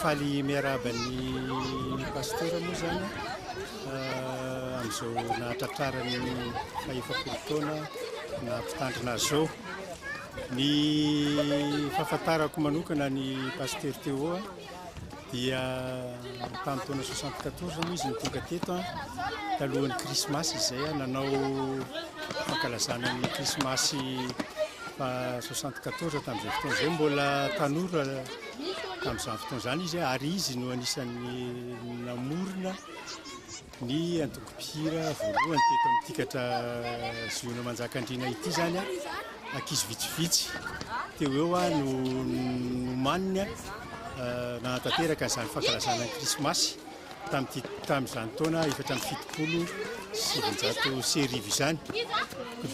faly miaraban'ny pastora moa zany am'izao nahatratrarany faefapolo taona na mpitandrina zao ny fahafantarako manokana ny pasteur Teo dia tamin'ny taona 74 moa izy nitonga teto talohan'ny krismasy izay nanao fankalazana ny krismasy 74 tamin'izay fotoana izay mbola tanora tamin'izany fotoana izany izy ary izy no anisan'ny namorona ny antoko-pihira voalohany teto amin'ny tikatra ziona manjakandriana ity zany ankizy vitsivitsy teo eo no maniny nahatanteraka izany fankalazana ny krismasy tamin'izany taona 770 sy arivo izany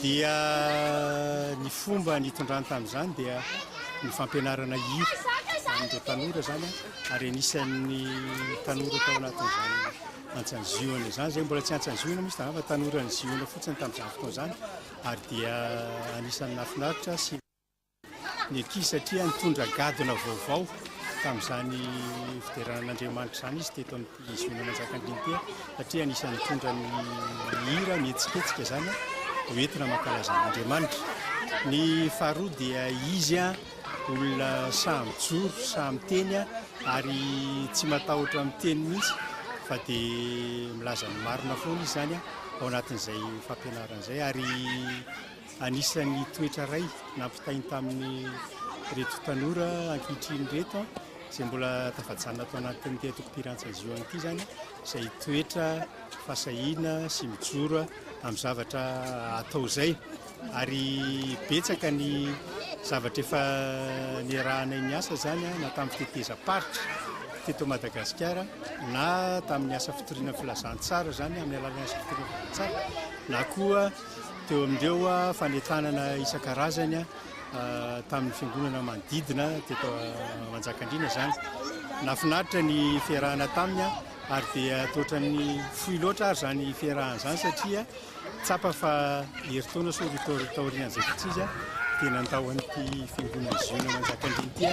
dia ny fomba nitondrany tamin'izany dia ny fampianarana hira amin'ireo tanora zany ary anisan'ny tanora tao anatin'izany antsanziona zany zay mbola tsy antsanziona misy fa tanora ny ziona fotsiny tamin'izany fotoana zany ary dia anisan'ny nafinaritra sy ny ankizy satria nitondra gadona vaovao tamin'izany fideranan'Andriamanitra zany izy teto amin'ny ziona manjakandriana ity satria anisan'ny nitondra ny hira mihetsiketsika zany hoentina mankalazan'Andriamanitra. Ny faharoa dia izy olona samy joro samy teny ary tsy matahotra amin'ny teny mihitsy fa dia milaza ny marina foana izy zany ao anatin'izay fampianaran'izay ary anisan'ny toetra ray nampitainy tamin'ny reto tanora ankehitriny reto izay mbola tafajanona tao anatin'ny antoko-pihiran'Antsanziona ity zany izay toetra fasahiana sy mijoro amin'ny zavatra atao izay ary betsaka ny zavatra efa niarahana ny asa zany na tamin'ny fitetezam-paritra teto Madagascar na tamin'ny asa fitoriana filazantsara zany amin'ny alalan'ny asa fitoriana filazantsara na koa teo amin'ireo fanentanana isan-karazany tamin'ny fiangonana manodidina teto manjakandriana zany. Nafinaritra ny fiarahana taminy ary dia toatran'ny fohy loatra ary zany fiarahana zany satria tsapa fa heritaona taorian'izay fotsizy dia nandao an'ity fiangonana ziona manjakandriana ity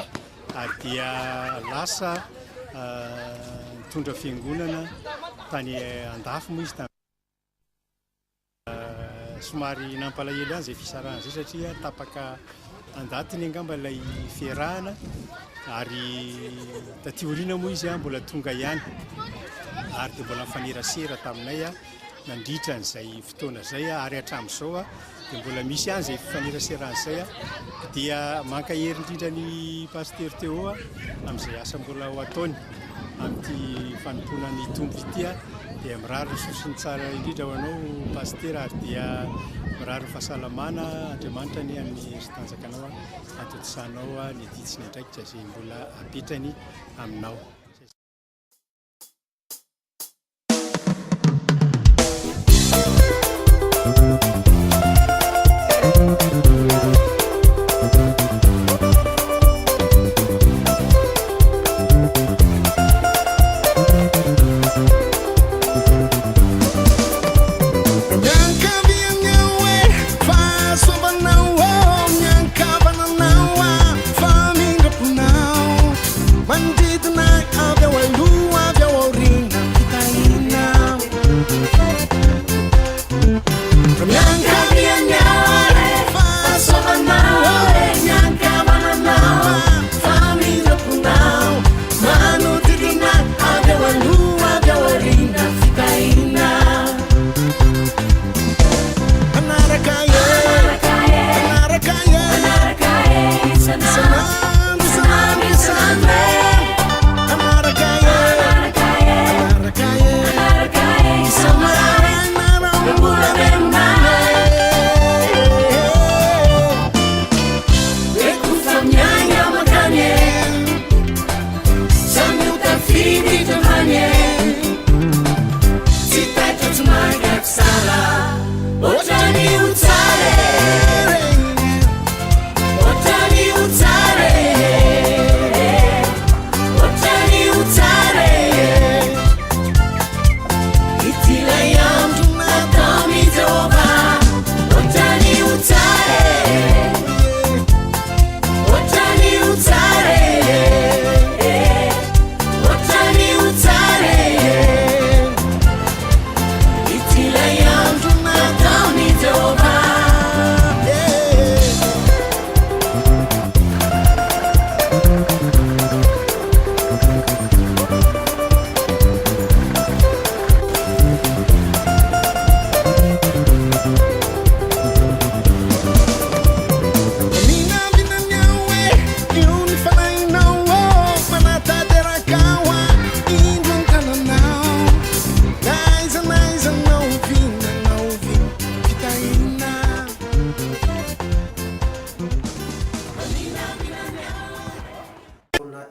ary dia lasa nitondra fiangonana tany andafy moa izy somary nampalahelo any izay fisarahana izay satria tapaka andatiny angamba ilay fiarahana ary taty aoriana moa izy mbola tonga ihany ary dia mbola mifanerasera taminay nandritra n'izay fotoana izay ary hatramin'izao dia mbola misy ihany izay fifaneraseran'izay dia mankahery indrindra ny pasteur Teo amin'izay asa mbola ho ataony amin'ity fanompoana ny tombo ity dia mirary sosiny tsara indrindra ho anao pasteur ary dia mirary fahasalamana Andriamanitra ny amin'ny tanjakanao atotsanao ny ditsiny andraikitra izay mbola apetrany aminao.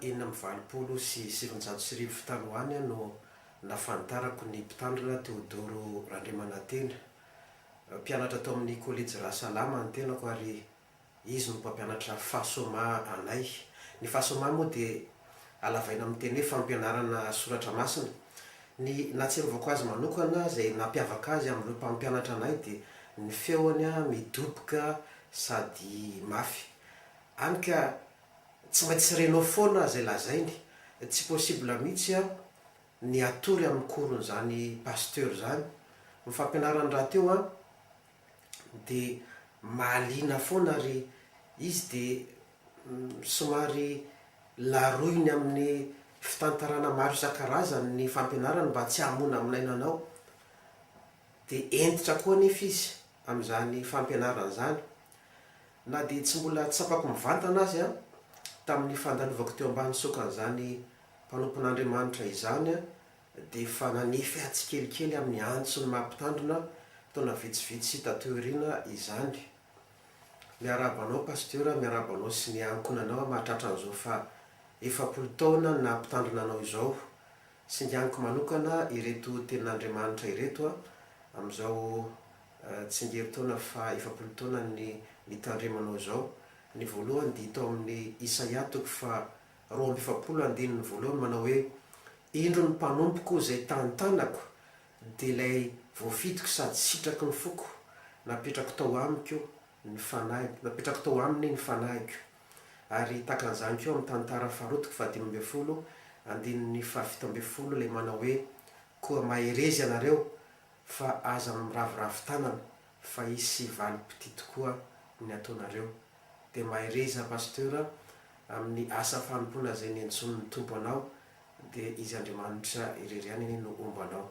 enina amby valopolo sy sivinjato sy arivo tanoany no nafantarako ny mpitandrina Teodoro Randriamanantena. Mpianatra tao amin'ny collège Rasalama ny tenako ary izy no mpampianatra fasoma anay. Ny fasoma moa dia alavaina amin'ny teny hoe fampianarana soratra masina. Ny nahatservako azy manokana izay nampiavaka azy amin'ireo mpampianatra anay dia ny feony midoboka sady mafy. Hany ka tsy maintsy renao foana izay lazainy, tsy possible mihitsy ny atory amin'ny korony zany pasteur zany. Ny fampianarany raha teo dia mahaliana foana ary izy dia somary laroiny amin'ny fitantarana maro isan-karazany ny fampianarana mba tsy hamona aminainanao. Dia entitra koa nefa izy amin'izany fampianarana zany. Na dia tsy mbola tsapako mivantana azy tamin'ny fandalovako teo ambany sokan'izany mpanompon'Andriamanitra izany dia efa nanefy atsikelikely amin'ny antso ny mampitandrina taona vitsivitsy tatoerina izany. Miaraba anao pasteur, miaraba anao sy ny ankonanao mahatratra an'izao fa 70 taona na mpitandrina anao izao. Sy ny aniko manokana ireto tenin'Andriamanitra ireto amin'izao tsingeritaona fa 70 taona ny nitandremanao izao. Ny voalohany dia tao amin'ny Isaia 2:7 manao hoe indro ny mpanompoko izay tantanako dia ilay voafitoko sady sitraky ny foko, napetrako tao amiko ny fanahiko, napetrako tao aminy ny fanahiko. Ary takan'izany koa amin'ny tantara faharotoko 15:7 ilay manao hoe koa maherezy ianareo fa aza miravoravo tanana fa isy valopity tokoa ny ataonareo. Dia mahereza pasteur amin'ny asa fanompoana izay niantson'ny tompo anao, dia izy Andriamanitra irery ihany no ombo anao.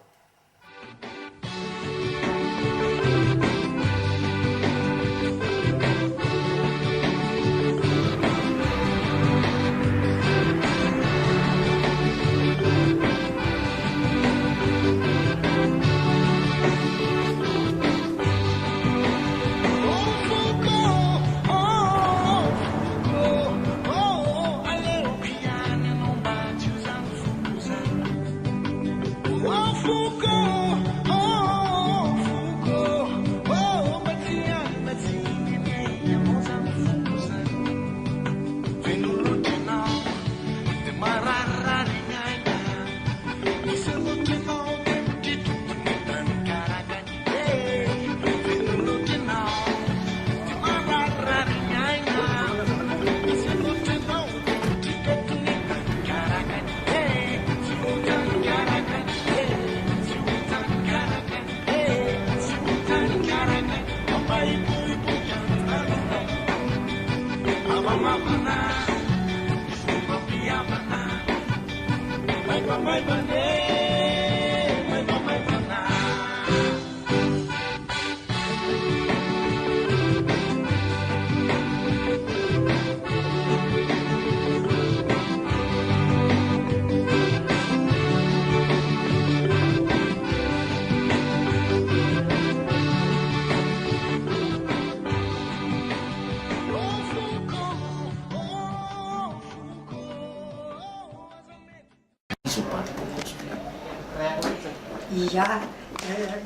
Ia,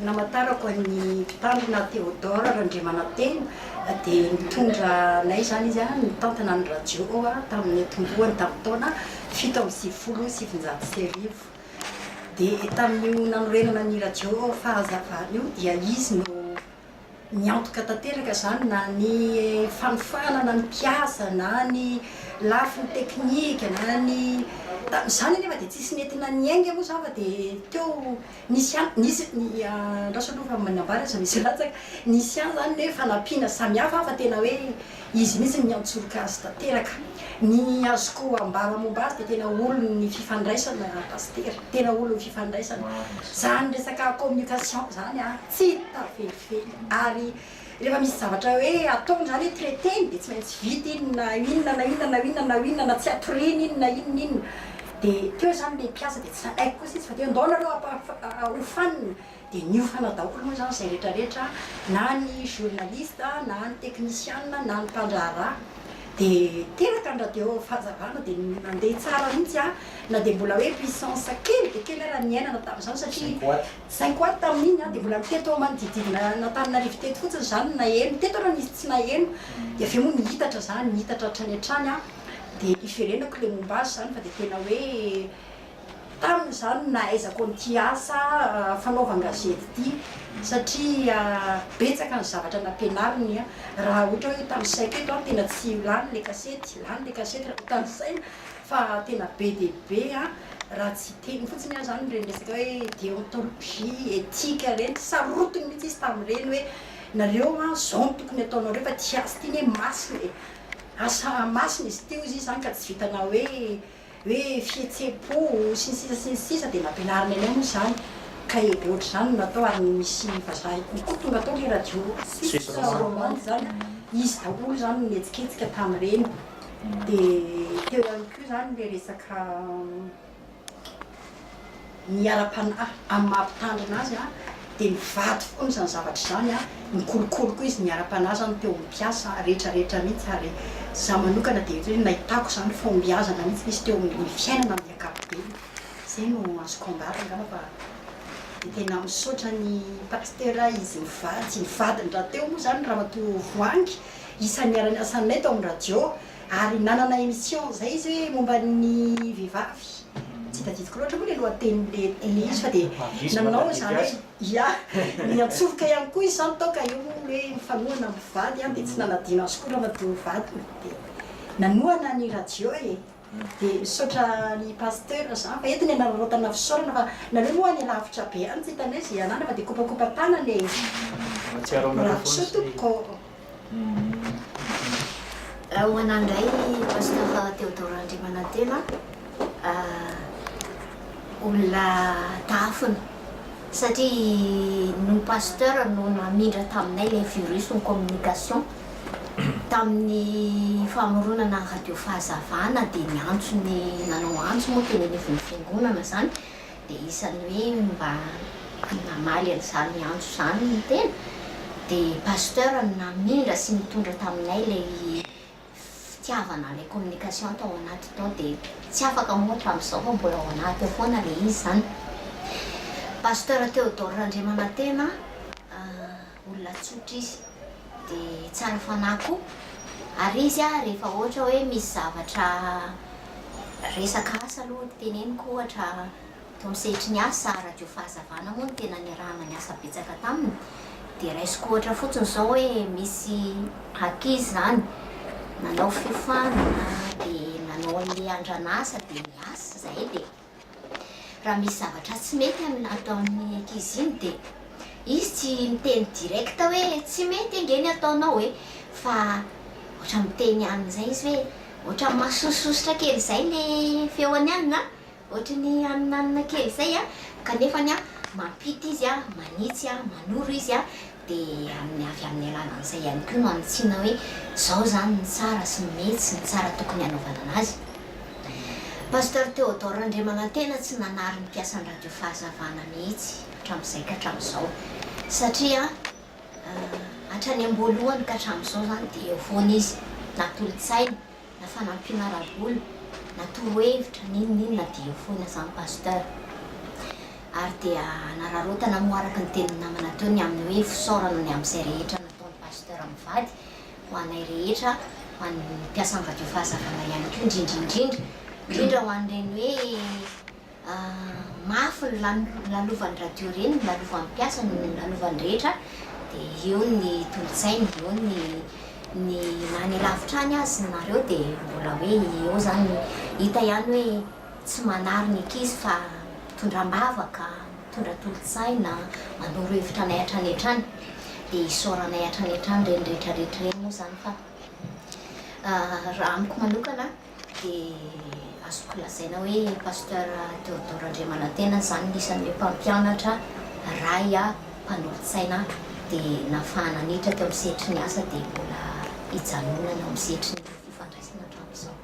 namatarako ny mpitandrina Teodoro Randriamanantena dia nitondra anay zany izy nitantana ny radio tamin'ny tomboany tamin'ny taona 7:70 dia tamin'io nanorenana ny radio fahazavana io dia izy no niantoka tanteraka zany na ny fanofana na ny mpiasa na ny lafiny teknika na ny zany nefa dia tsisy nentina niainga moa zava dia teo nisy rasoloha manambara za misy latsaka nisy any zany nefa nampiana samihafa fa tena hoe izy mihitsy niantsoroka azy tanteraka. Ny azoko ambara momba azy dia tena olony fifandraisana pasteur, tena olony fifandraisana zany resaka communication zany tsy tafelifely. Ary rehefa misy zavatra hoe ataony zany hoe traiteny dia tsy maintsy vita inona inona na tsy atoriny inona inona. Dia teo zany le mpiasa dia tsy aiko kosa izy fa teo andao nareo ofanina dia niofana daholo moa zany izay rehetrarehetra na ny journaliste na ny technicien na ny mpandraharaha dia teraka ny radio fahazavana dia nandeha tsara mihitsy a na dia mbola hoe puissance kely dia kely raha niainana tamin'izany satria 5 tamin'iny a dia mbola miteto manodididina natanynarivo teto fotsiny zany naheno teto raha nisy tsy naheno dia avy moa nihitatra zany nihitatra hatrany hatrany a dia iverenako le momba azy zany fa dia tena hoe tamin'izany nahaizako nyty asa fanaovan-gazety ty satria betsaka ny zavatra nampianariny a raha ohatra hoe tamin'ny saiko eto a tena tsy lany le kasety raha tamin'izay fa tena be dia be a raha tsy teny fotsiny a zany reny resaka hoe déontologie éthique reny sarotiny mihitsy izy tamin'ireny hoe nareo a zao no tokony ataonareo fa ty asa ty ny hoe masina e asa masina izy teo izy zany ka tsy vitanao hoe fihetsepo sy ny sisa dia nampianariny any moa zany ka ebe ohatry zany natao ary misy vazaha kokoa tonga atao le radio romande zany izy daholo zany nihetsiketsika tamin'ireny dia teo ihany koa zany le resaka niara-panahy amin'ny mahampitandrina azy a dia mivady foana zany zavatra zany a mikolokolo koa izy niara-panahy zany teo mipiasa rehetrarehetra mihitsy ary za manokana dia hoe nahitako zany fombiazana mihitsy izy teo amin'ny fiainana amin'ny ankapobeny zay no azoko ambara ngamba fa dia tena misaotra ny pasteur izy mivadiny raha teo moa zany raha matoa voangy isan'ny arany asanay tao amin'ny radio ary nanana émission zay izy hoe momba ny vehivavy tsy tadidiko loatra moa le lohateny le izy fa dia nanao zany ia ny antsofoka ihany koa izy zany tao ka io hoe mifanohana mivady a dia tsy nanadino azy koa raha matoa vady dia nanohana ny radio e dia misaotra ny pasteur zany fa entiny anararotana fisaorana fa nareo moa any lavitra be any tsy hitana izy anana fa dia kopakopa tanany rahafiso tompoko ho anandray pasteur Théodore Andrimanantena olona tafina satria no pasteur no namindra taminay le virus ny communication tamin'ny famoronana ny radio fahazavana dia ny antsony nanao antso moa teny anivon'ny fiangonana zany dia isan'ny hoe mba namaly an'izany antso zany ny tena dia pasteur namindra sy mitondra taminay le fitiavana le communication tao anaty tao dia tsy afaka moa hatramin'izao fa mbola ao anaty ao foana le izy zany pasteur Théodore Andrimanantena olona tsotra izy dia tsara fanahy koa ary izy a rehefa ohatra hoe misy zavatra resaka asa aloha teneniko ohatra tao misehitry ny asa radio fahazavana moa no tena niarahana ny asa betsaka taminy dia raisiko ohatra fotsiny zao hoe misy ankizy zany nanao fifanana dia nanao an'le andranasa dia miasa zay dia raha misy zavatra tsy mety ataon'ny ankizy iny dia izy tsy miteny direct hoe tsy mety engeny ataonao hoe fa ohatra miteny amin'izay izy hoe ohatra mahasososostra kely zay le feoany anina ohatra ny aninanina kely zay a kanefany a mampity izy a manitsy a manoro izy a dia avy amin'ny alalan'izay ihany koa no anotsiana hoe zao zany ny tsara sy ny mety sy ny tsara tokony hanaovana anazy pasteur Théodore Andrimanantena tsy nanary ny mpiasan'ny radio fahazavana mihitsy hatramin'izay ka hatramin'izao satria hatrany am-boalohany ka hatramin'izao zany dia eo foana izy natolo-tsaina na fanampiana rabola na torohevitra ninonina dia eo foana zany pasteur ary dia nararotana moaraka ny teny namana teo ny amin'ny hoe fisaorana ny amin'izay rehetra nataon'ny pasteur mivady ho anay rehetra ho an'ny mpiasan'ny radio fahazavana ihany koa indrindra ho an'ireny hoe mafy lalovan'ny radio reny lalovan'ny mpiasa ny lalovan'ny rehetra dia eo ny tolo-tsainy eo ny nany lavitra any azy nareo dia mbola hoe eo zany hita ihany hoe tsy manary ny ankizy fa tondram-bavaka mitondra tolo-tsaina manoro hevitra nay hatranehatrany dia isaoranay hatranehatrany reny rehetrarehetra reny moa zany fa raha amiko manokana dia azoko lazaina hoe pasteur Théodore Andrimanantena zany isan'ny mpampianatra ray a mpanolo-tsaina dia nafahana nitra teo amin'ny sehetry ny asa dia mbola hijanonana amin'ny sehetry ny fifandraisana hatramin'izao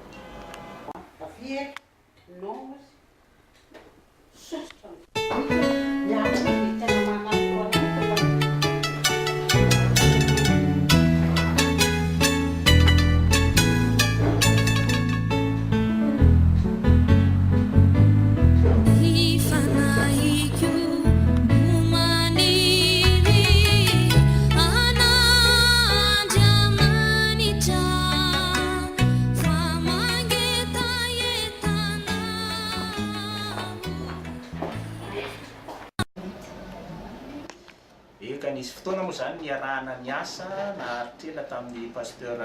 nisy fotoana moa zany niarahana niasa naharitrela tamin'ny pasteur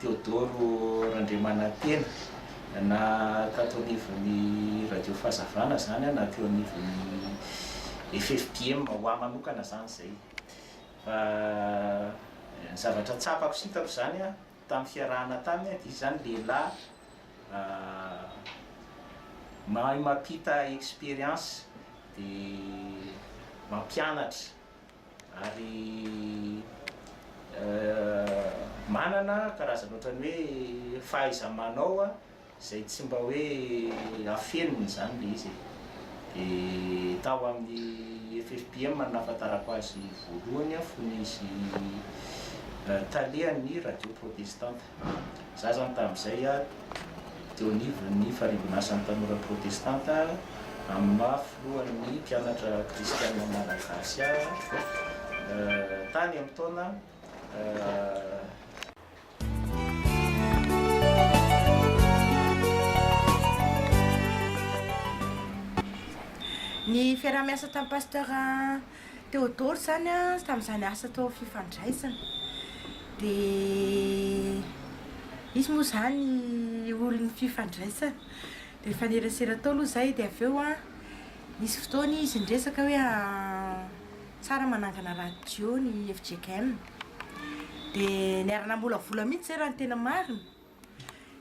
Théodoro Randriamanantena na tato anivon'ny radio fahazavana zany na teo anivon'ny FFPM ho ahy manokana zany zay. Fa zavatra tsapako sitako zany tamin'ny fiarahana taminy izy zany lehilahy mahay mampita expérience dia mampianatra ary manana karazana ohatrany hoe fahaiza-manao izay tsy mba hoe afeniny zany le izy. Dia tao amin'ny FFPM nahafantarako azy voalohany fony izy talehan'ny radio protestante. Za zany tamin'izay teo anivon'ny faribonasan'ny tanora protestante amin'ny mahafilohan'ny mpianatra kristianina malagasy tany amin'ny taona ny fiarah-miasa tamin'ny pasteur Théodore zany tamin'izany asa tao fifandraisana. Dia izy moa zany olon'ny fifandraisana dia efa nerasera tao aloha zay. Dia avy eo nisy fotoana izy nresaka hoe tsara manangana radio ny FJKM. Dia niara-nambolavola mihitsy zay raha ny tena marina.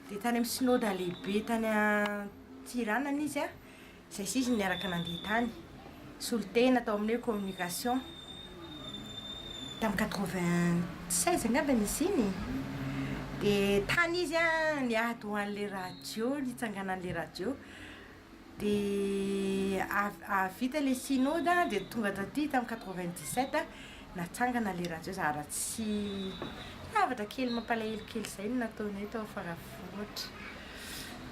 Dia tany amin'ny synode lehibe tany Tirana izy zay izy niaraka nandeha tany solitena tao amin'ny communication tamin'ny 96 angambany izy iny. Dia tany izy niady ho an'le radio, nitsanganan'le radio. Dia avita le synode dia tonga taty tamin'ny 97 natsangana le radio zara tsy zavatra kely mampalahelo kely zay no nataony tao faravoatra.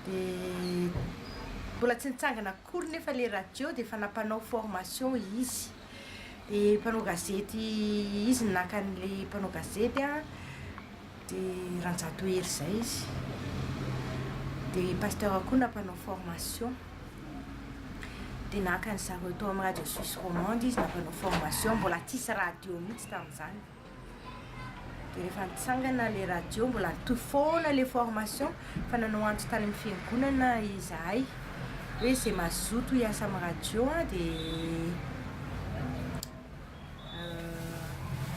Dia mbola tsy nitsangana akory nefa le radio dia efa nampanao formation izy. Dia mpanao gazety izy naka an'le mpanao gazety dia ranjato hery zay izy. Dia pasteur koa nampanao formation. Dia naka ny zareo tao amin'ny radio suisse romande izy nampanao formation, mbola tsisy radio mihitsy tamin'izany. Dia rehefa nitsangana le radio mbola nitofoana le formation fa nanao antso tany amin'ny fiangonana izahay hoe zay mazoto hiasa amin'ny radio dia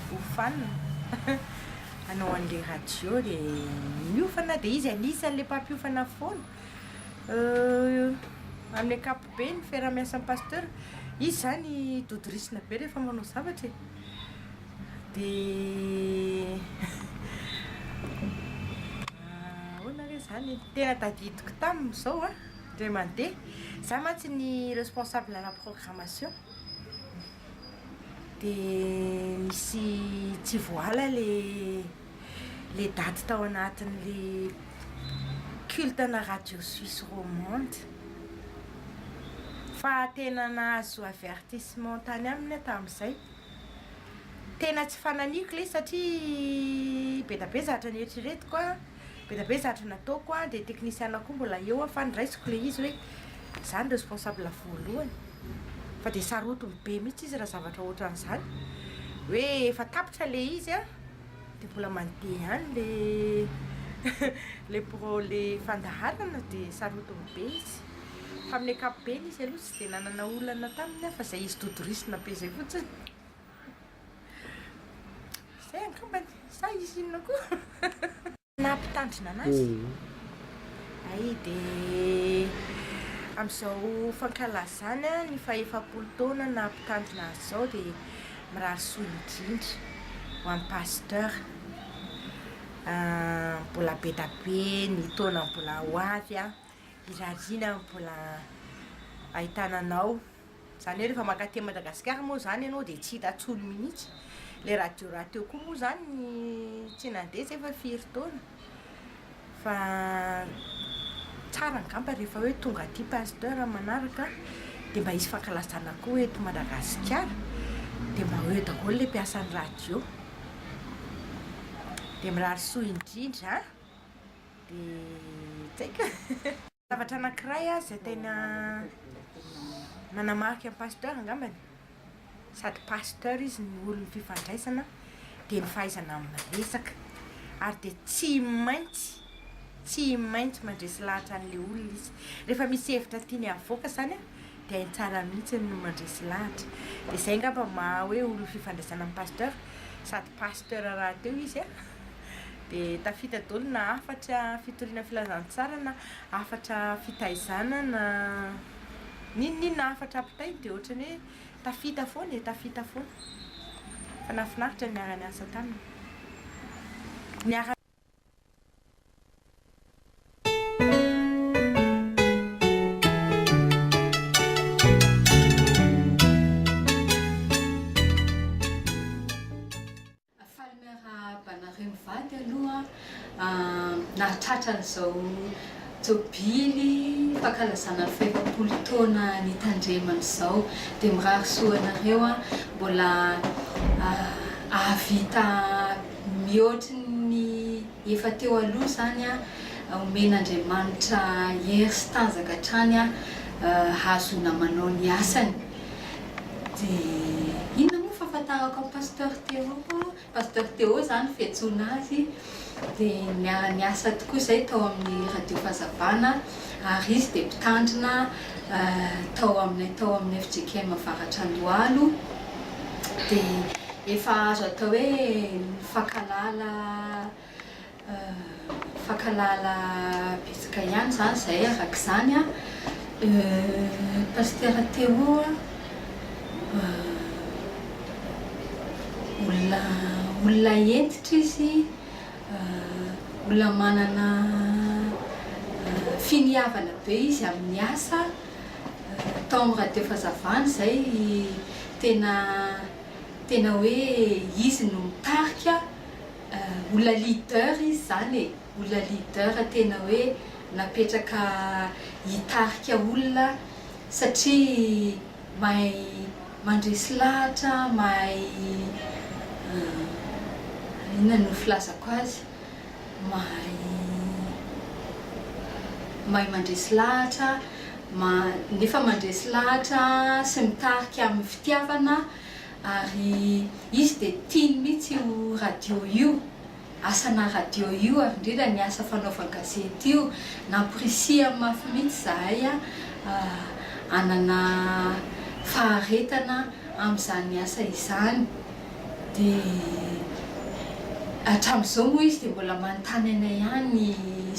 hofanina hanao an'le radio dia miofana. Dia izy anisan'le mpampiofana foana amin'ny ankapobeny fiarah-miasan'ny pasteur. Izy zany dodorisina be rehefa manao zavatra. Dia hoana re zany tena tadidiko tamin'izao ndray mandeha. Za mantsy ny responsable à la programmation. Dia misy tsy voala le daty tao anatin'le culte na radio suisse romande. Fa tena nahazo avertissement tany aminy tamin'izay. Tena tsy fananiko le satria be da be zatra nieritreretiko be da be zatra nataoko dia teknisiana koa mbola eo fa niraisiko le izy hoe za ny responsable voalohany. Fa dia sarotiny be mihitsy izy raha zavatra ohatran'izany hoe efa tapitra le izy dia mbola mandeha any le fandaharana dia sarotiny be izy. Fa amin'ny ankapobeny izy aloha tsy dia nanana olana taminy fa izay izy dodorisina be zay fotsiny. Zay angambany sa izy inona koa nampitandrina anazy. Ay dia amin'izao fankalazana ny faha-efapolo taona nampitandrina azy zao dia mirary soa indrindra ho an'ny pasteur. Mbola be da be ny taona mbola ho avy irariana mbola ahitana anao. Zany hoe rehefa mankaty Madagascar moa zany ianao dia tsy hita tsolo mihitsy. Le radio rahateo koa moa zany tsy nandeha zay efa firy taona. Fa tsara angamba rehefa hoe tonga aty pasteur manaraka dia mba hisy fankalazana koa eto Madagascar dia mba hoe daholo le mpiasan'ny radio. Dia mirary soa indrindra dia tsaika. Zavatra anankiray izay tena nanamarika amin'ny pasteur angambany sady pasteur izy ny olony fifandraisana dia ny fahaizana miresaka ary dia tsy maintsy mandresy lahatra an'ilay olona izy rehefa misy hevitra tiany avoaka zany a dia hainy tsara mihitsy no mandresy lahatra dia izay ngamba maha hoe olona fifandraisana amin'ny pasteur sady pasteur raha teo izy a dia tafita daholo na afatra fitoriana filazantsara na afatra fitaizana na ninona afatra ampitay dia ohatrany hoe tafita foana fa nafinaritra ny miara miasa taminy Mivady aloha nahatratra an'izao tobily fankalazana ny faefapolo taona nitandremana izao dia mirary soanareo a mbola ahavita mihoatry ny efa teo aloha zany a omen'Andriamanitra hery sy tanjaka hatrany a hazona manao ny asany dia inona moa fahafantarako amin'ny pasteur Teo zany fiantsoana azy dia niasa tokoa izay tao amin'ny radio fahazavana ary izy dia mpitandrina tao amin'ny FJKM Avaratra Andohalo dia efa azo atao hoe fankalala betsaka ihany zany izay arak'izany a pasteur Teo olona entitra izy olona manana finiavana be izy amin'ny asa tao amin'ny radio fahazavana izay tena hoe izy no mitarika olona leader izy zany olona leader tena hoe napetraka hitarika olona satria mahay mandresy lahatra mahay inona no filazako azy mahay mandresy lahatra nefa mandresy lahatra sy mitarika amin'ny fitiavana ary izy dia tiany mihitsy io radio io asana radio io ary indrindra ny asa fanaovana gazety io namporisy amin'ny mafy mihitsy zahay anana faharetana amin'izany asa izany dia hatramin'izao moa izy dia mbola manontany anay ihany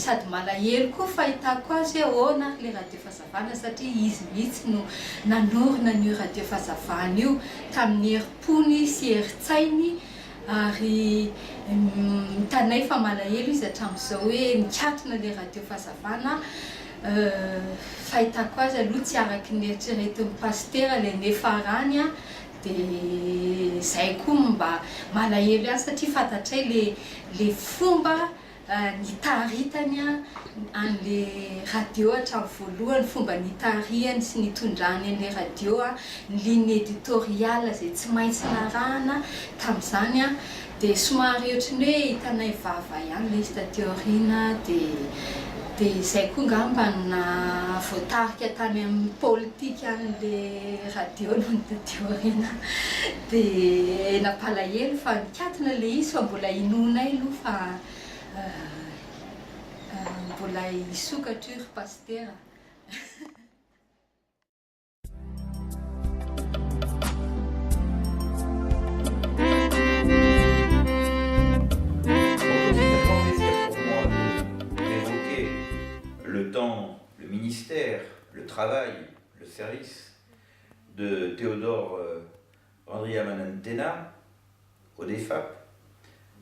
sady malahelo koa fahitako azy hoe na le radio fahazavana satria izy mihitsy no nanorina n'io radio fahazavana io tamin'ny heri-pony sy heri-tsainy ary tanay fa malahelo izy hatramin'izao hoe mikatona le radio fahazavana fahitako azy aloha tsy araky ny eritreretin'ny pasteur le nefarany a dia izay koa mba malahelo ihany satria fantatray le fomba nitaritany an'le radio hatramin'ny voalohany fomba nitarihany sy nitondrany an'le radio ny ligne éditoriale izay tsy maintsy narahana tamin'izany dia somary ohatrany hoe hitanay vava ihany le izy taty aoriana dia izay koa ngamba na voatarika tany amin'ny politika an'le radio noho ny taty aoriana dia nampalahelo fa nikatona le izy fa mbola inonay aloha fa mbola hisokatra io ry pasteur. Le ministère, le travail, le service de Théodore Randriamanantena au DEFAP,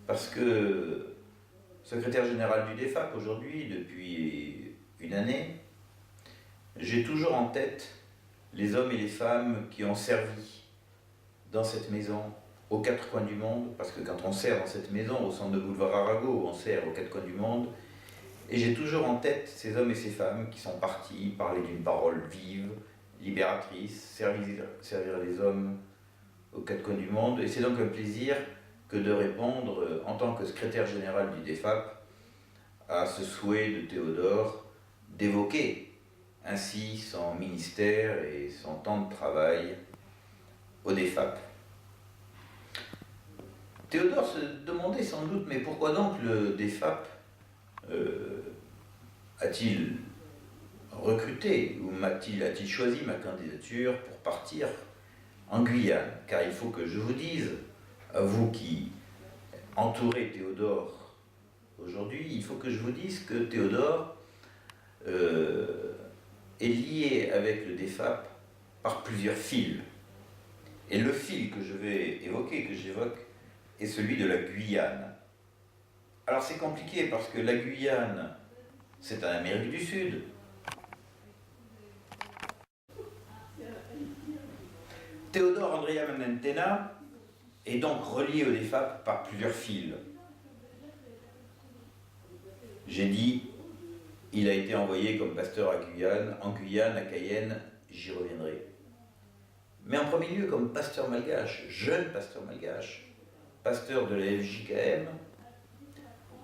parce que secrétaire général du DEFAP aujourd'hui depuis une année, j'ai toujours en tête les hommes et les femmes qui ont servi dans cette maison aux quatre coins du monde, parce que quand on sert dans cette maison au centre de boulevard Arago, on sert aux quatre coins du monde. Et j'ai toujours en tête ces hommes et ces femmes qui sont partis parler d'une parole vive, libératrice, servir les hommes aux quatre coins du monde. Et c'est donc un plaisir que de répondre en tant que secrétaire général du DEFAP à ce souhait de Théodore d'évoquer ainsi son ministère et son temps de travail au DEFAP. Théodore se demandait sans doute, mais pourquoi donc le DEFAP a-t-il recruté ou a-t-il choisi ma candidature pour partir en Guyane? Car il faut que je vous dise, à vous qui entourez Théodore aujourd'hui, il faut que je vous dise que Théodore est lié avec le DEFAP par plusieurs fils. Et le fil que je vais évoquer, que j'évoque, est celui de la Guyane. Alors c'est compliqué parce que la Guyane, c'est en Amérique du Sud. Théodore Andrea Manentena est donc relié au DEFAP par plusieurs fils. J'ai dit, il a été envoyé comme pasteur en Guyane, à Cayenne, j'y reviendrai. Mais en premier lieu comme pasteur malgache, jeune pasteur malgache, pasteur de la FJKM,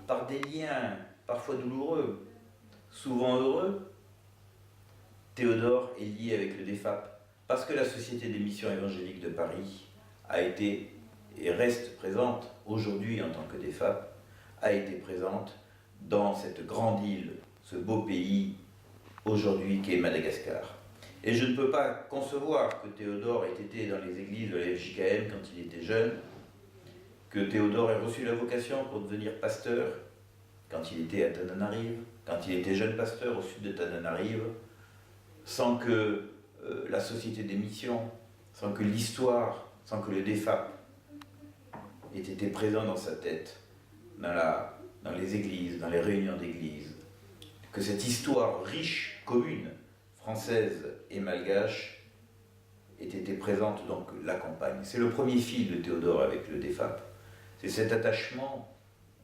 par des liens parfois douloureux, souvent heureux, Théodore est lié avec le DEFAP parce que la Société des missions évangéliques de Paris a été et reste présente aujourd'hui en tant que DEFAP, a été présente dans cette grande île, ce beau pays aujourd'hui qu'est Madagascar. Et je ne peux pas concevoir que Théodore ait été dans les églises de la FJKM quand il était jeune, que Théodore ait reçu la vocation pour devenir pasteur quand il était à Tananarive, quand il était jeune pasteur au sud de Tananarive, sans que la Société des missions, sans que l'histoire, sans que le DEFAP ait été présent dans sa tête, dans les églises, dans les réunions d'églises, que cette histoire riche, commune, française et malgache, ait été présente, donc l'accompagne. C'est le premier fil de Théodore avec le DEFAP. C'est cet attachement,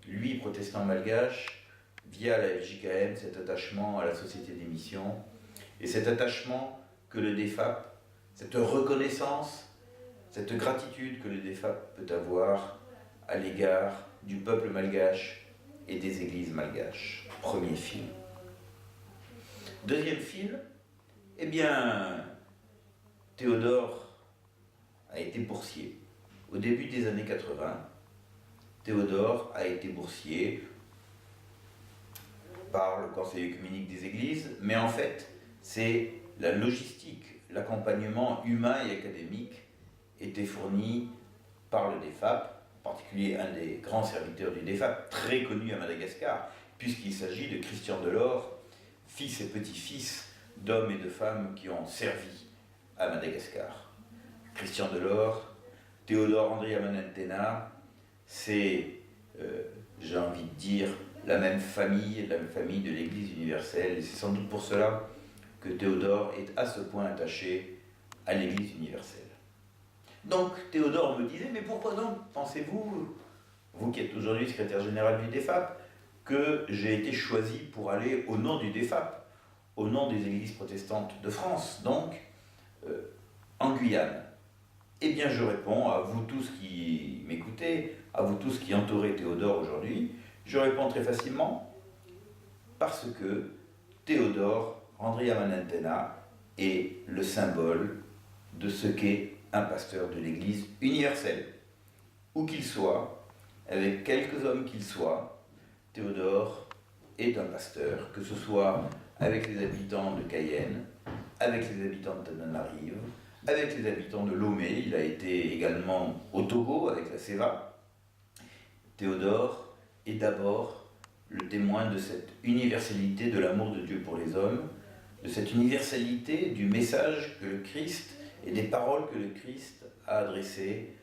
lui, protestant malgache, via la FJKM, cet attachement à la Société des missions, et cet attachement que le DEFAP, cette reconnaissance, cette gratitude que le DEFAP peut avoir à l'égard du peuple malgache et des églises malgaches. Premier fil. Deuxième fil, eh bien, Théodore a été boursier. Au début des années 80, Théodore a été boursier par le Conseil œcuménique des Églises, mais en fait, c'est la logistique, l'accompagnement humain et académique était fourni par le DEFAP, en particulier un des grands serviteurs du DEFAP, très connu à Madagascar, puisqu'il s'agit de Christian Delors, fils et petit-fils d'hommes et de femmes qui ont servi à Madagascar. Christian Delors, Théodore Andrea Manentena, c'est, j'ai envie de dire, la même famille de l'Église universelle, et c'est sans doute pour cela que Théodore est à ce point attaché à l'Église universelle. Donc Théodore me disait, mais pourquoi donc pensez-vous, vous qui êtes aujourd'hui secrétaire général du DEFAP, que j'ai été choisi pour aller au nom du DEFAP, au nom des églises protestantes de France, donc en Guyane? Eh bien je réponds à vous tous qui m'écoutez, à vous tous qui entourez Théodore aujourd'hui, je réponds très facilement, parce que Théodore Andrea Manentena est le symbole de ce qu'est un pasteur de l'Église universelle. Où qu'il soit, avec quelques hommes qu'il soit, Théodore est un pasteur, que ce soit avec les habitants de Cayenne, avec les habitants de Tananarive, avec les habitants de Lomé, il a été également au Togo avec la Seva. Théodore est d'abord le témoin de cette universalité de l'amour de Dieu pour les hommes, de cette universalité du message que le Christ et des paroles que le Christ a adressées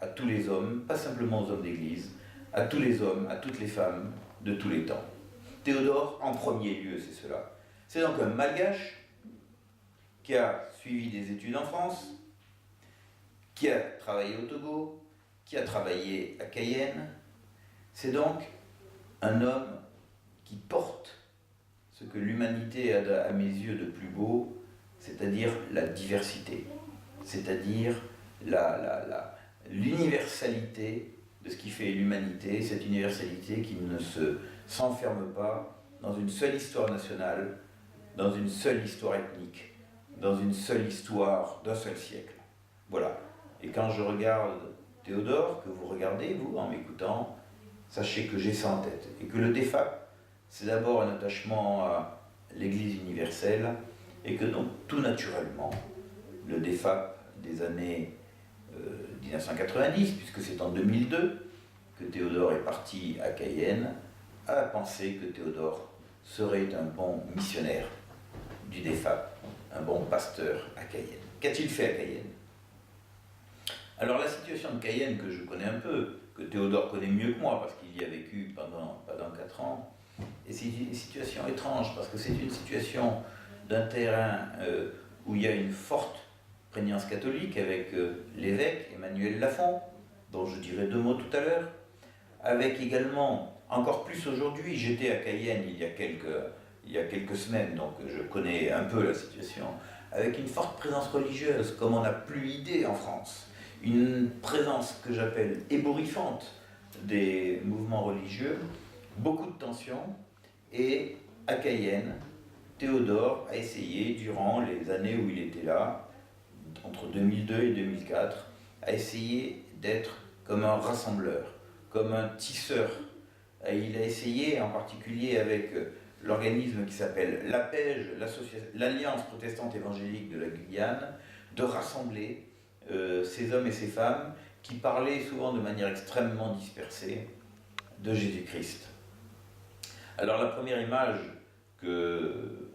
à tous les hommes, pas simplement aux hommes d'Église, à tous les hommes, à toutes les femmes de tous les temps. Théodore, en premier lieu, c'est cela. C'est donc un malgache qui a suivi des études en France, qui a travaillé au Togo, qui a travaillé à Cayenne. C'est donc un homme qui porte ce que l'humanité a à mes yeux de plus beau, c'est-à-dire la diversité, c'est-à-dire l'universalité de ce qui fait l'humanité, cette universalité qui ne s'enferme pas dans une seule histoire nationale, dans une seule histoire ethnique, dans une seule histoire d'un seul siècle. Voilà. Et quand je regarde Théodore, que vous regardez, vous, en m'écoutant, sachez que j'ai ça en tête. Et que le DEFAP, c'est d'abord un attachement à l'Église universelle, et que donc, tout naturellement, le DEFAP des années 1990, puisque c'est en 2002 que Théodore est parti à Guyane, a pensé que Théodore serait un bon missionnaire du DEFAP, un bon pasteur à Guyane. Qu'a-t-il fait à Guyane? Alors la situation de Guyane, que je connais un peu, que Théodore connaît mieux que moi, parce qu'il y a vécu pendant 4 ans, et c'est une situation étrange, parce que c'est une situation d'un terrain où il y a une forte prégnance catholique, avec l'évêque Emmanuel Lafont, dont je dirai 2 mots tout à l'heure, avec également, encore plus aujourd'hui, j'étais à Guyane il y a quelques semaines, donc je connais un peu la situation, avec une forte présence religieuse, comme on n'a plus idée en France. Une présence que j'appelle ébouriffante des mouvements religieux, beaucoup de tensions, et à Guyane, Théodore a essayé, durant les années où il était là, entre 2002 et 2004, a essayé d'être comme un rassembleur, comme un tisseur. Et il a essayé, en particulier avec l'organisme qui s'appelle l'APEJ, l'Alliance protestante évangélique de la Guyane, de rassembler ces hommes et ces femmes qui parlaient souvent de manière extrêmement dispersée de Jésus-Christ. Alors la première image que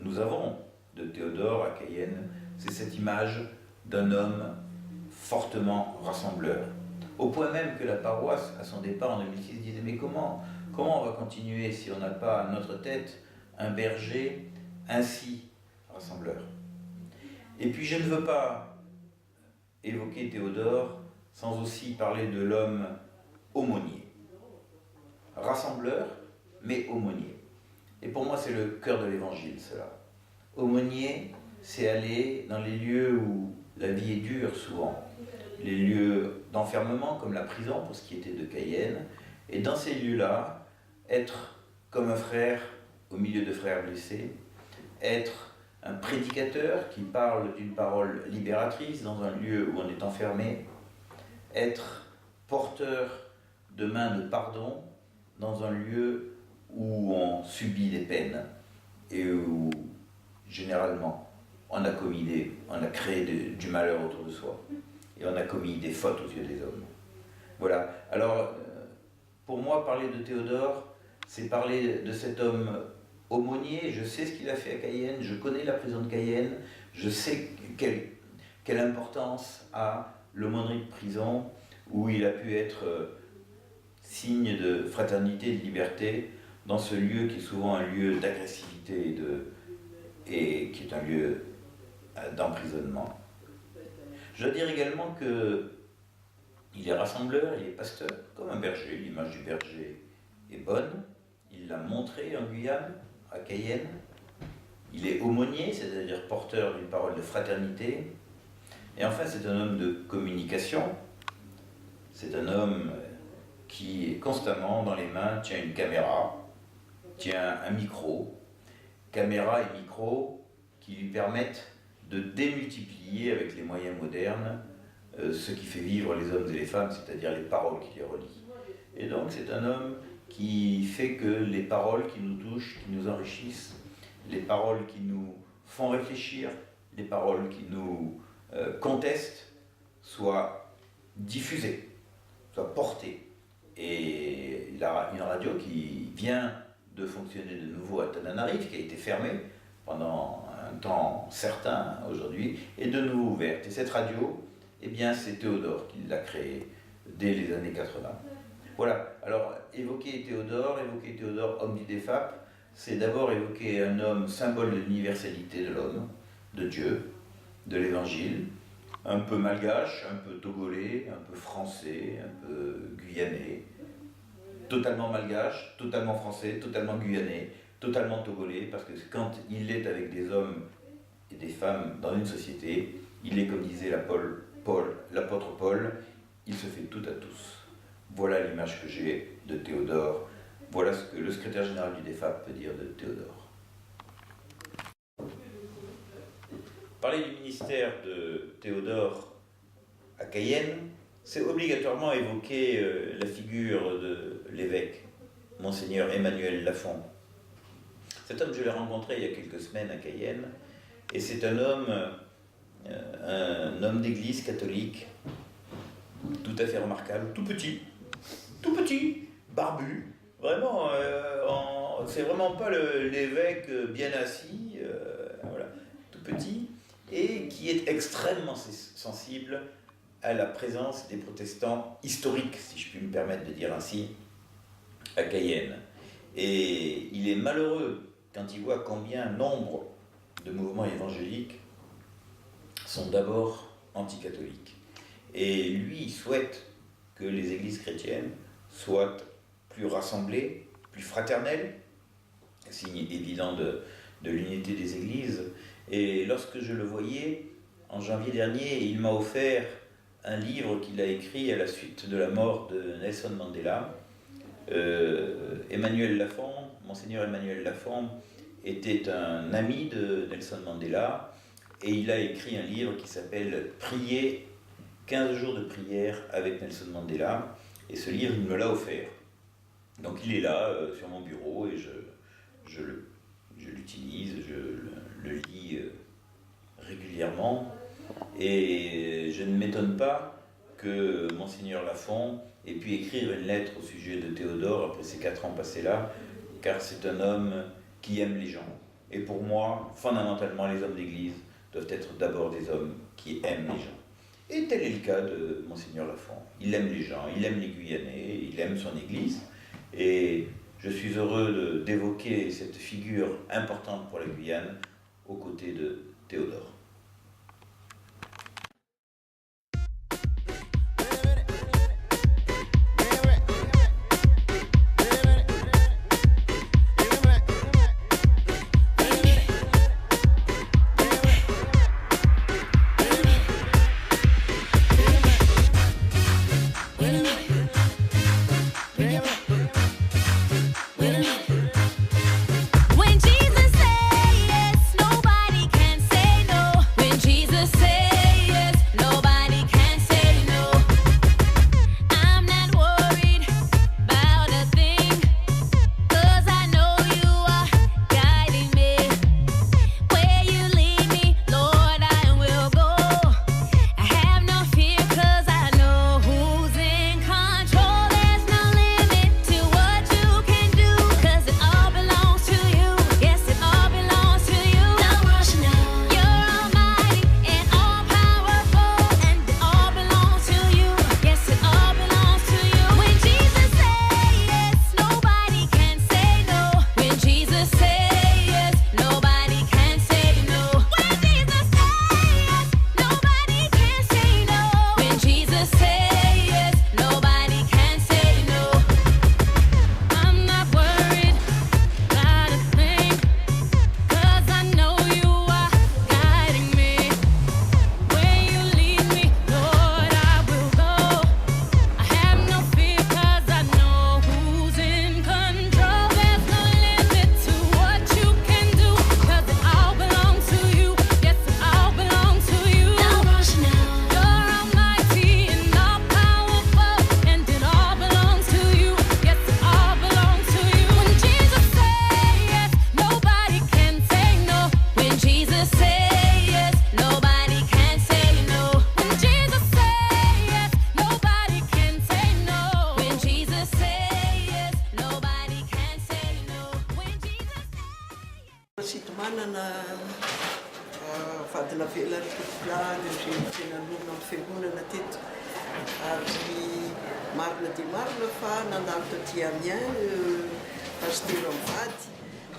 nous avons de Théodore à Guyane, c'est cette image d'un homme fortement rassembleur. Au point même que la paroisse, à son départ en 2006, disait « Mais comment on va continuer si on n'a pas à notre tête un berger ainsi rassembleur ?» Et puis je ne veux pas évoquer Théodore sans aussi parler de l'homme aumônier. Rassembleur, mais aumônier. Et pour moi, c'est le cœur de l'évangile, cela. Aumônier, c'est aller dans les lieux où la vie est dure, souvent. Les lieux d'enfermement, comme la prison, pour ce qui était de Guyane. Et dans ces lieux-là, être comme un frère au milieu de frères blessés, être un prédicateur qui parle d'une parole libératrice dans un lieu où on est enfermé, être porteur de main de pardon dans un lieu où on subit des peines et où, généralement, on a créé du malheur autour de soi et on a commis des fautes aux yeux des hommes. Voilà. Alors, pour moi, parler de Théodore, c'est parler de cet homme aumônier. Je sais ce qu'il a fait à Guyane, je connais la prison de Guyane, je sais quelle importance a l'aumônerie de prison, où il a pu être signe de fraternité et de liberté dans ce lieu qui est souvent un lieu d'agressivité et qui est un lieu d'emprisonnement. Je dois dire également qu'il est rassembleur, il est pasteur, comme un berger. L'image du berger est bonne. Il l'a montré en Guyane, à Guyane. Il est aumônier, c'est-à-dire porteur d'une parole de fraternité. Et enfin, c'est un homme de communication. C'est un homme qui constamment dans les mains tient une caméra, tient un micro, caméra et micro qui lui permettent de démultiplier avec les moyens modernes ce qui fait vivre les hommes et les femmes, c'est-à-dire les paroles qui les relient. Et donc c'est un homme qui fait que les paroles qui nous touchent, qui nous enrichissent, les paroles qui nous font réfléchir, les paroles qui nous contestent, soient diffusées, soient portées. Et il a une radio qui vient de fonctionner de nouveau à Tananarive, qui a été fermée pendant un temps certain aujourd'hui, est de nouveau ouverte. Et cette radio, eh bien, c'est Théodore qui l'a créée dès les années 80. Voilà, alors évoquer Théodore, homme du DEFAP, c'est d'abord évoquer un homme symbole de l'universalité de l'homme, de Dieu, de l'Évangile, un peu malgache, un peu togolais, un peu français, un peu guyanais, totalement malgache, totalement français, totalement guyanais, totalement togolais, parce que quand il est avec des hommes et des femmes dans une société, il est, comme disait l'apôtre Paul, il se fait tout à tous. Voilà l'image que j'ai de Théodore, voilà ce que le secrétaire général du DEFAP peut dire de Théodore. Parler du ministère de Théodore à Guyane, c'est obligatoirement évoquer la figure de l'évêque, Monseigneur Emmanuel Lafond. Cet homme, je l'ai rencontré il y a quelques semaines à Guyane, et c'est un homme d'église catholique, tout à fait remarquable, tout petit, barbu, vraiment, c'est vraiment pas l'évêque bien assis, voilà, tout petit, et qui est extrêmement sensible à la présence des protestants historiques, si je puis me permettre de dire ainsi, à Guyane. Et il est malheureux quand il voit combien nombre de mouvements évangéliques sont d'abord anticatholiques. Et lui, il souhaite que les églises chrétiennes soient plus rassemblées, plus fraternelles, signe évident de l'unité des églises. Et lorsque je le voyais, en janvier dernier, il m'a offert un livre qu'il a écrit à la suite de la mort de Nelson Mandela. Emmanuel Lafond, Monseigneur Emmanuel Lafond, était un ami de Nelson Mandela, et il a écrit un livre qui s'appelle « Prier, 15 jours de prière avec Nelson Mandela », et ce livre, il me l'a offert. Donc il est là, sur mon bureau, et je l'utilise, je le lis régulièrement, et je ne m'étonne pas que Monseigneur Lafond ait pu écrire une lettre au sujet de Théodore après ces 4 ans passés là, car c'est un homme qui aime les gens. Et pour moi, fondamentalement, les hommes d'église doivent être d'abord des hommes qui aiment les gens. Et tel est le cas de Monseigneur Lafond. Il aime les gens, il aime les Guyanais, il aime son église, et je suis heureux d'évoquer cette figure importante pour la Guyane aux côtés de Théodore.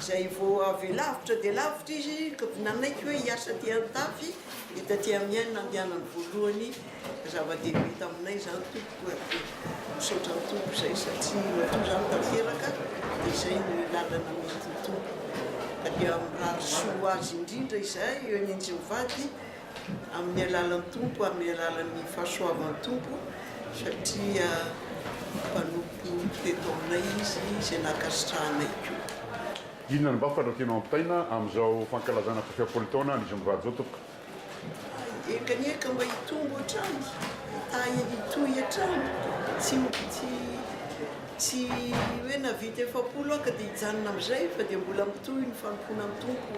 Zay vao avy lavitra dia lavitra izy, ka nanaiky hoe hiasa ty an-tafy, hita ty aminay nandehanany voalohany zava-dehibe taminay zany tompoko misaotra ny tompo zay satria toy zany tanteraka dia izay no lalana mety ny tompo. Dia mirary soa azy indrindra izay nintsy mivady amin'ny alalan'ny tompo, amin'ny alalan'ny fahasoavan'ny tompo, satria mpanompo teto aminay izy izay nakasitrahanay koa. Inona ny mba fandratianao ampitaina amin'izao fankalazana fiapolitaona izy mivady zao tompoko? ekaneka mba hitombo atrano hitohy atrano tsy hoe navita efapolo aka dia hijanona amin'izay fa dia mbola mitohy ny fanompona amin'ny tompo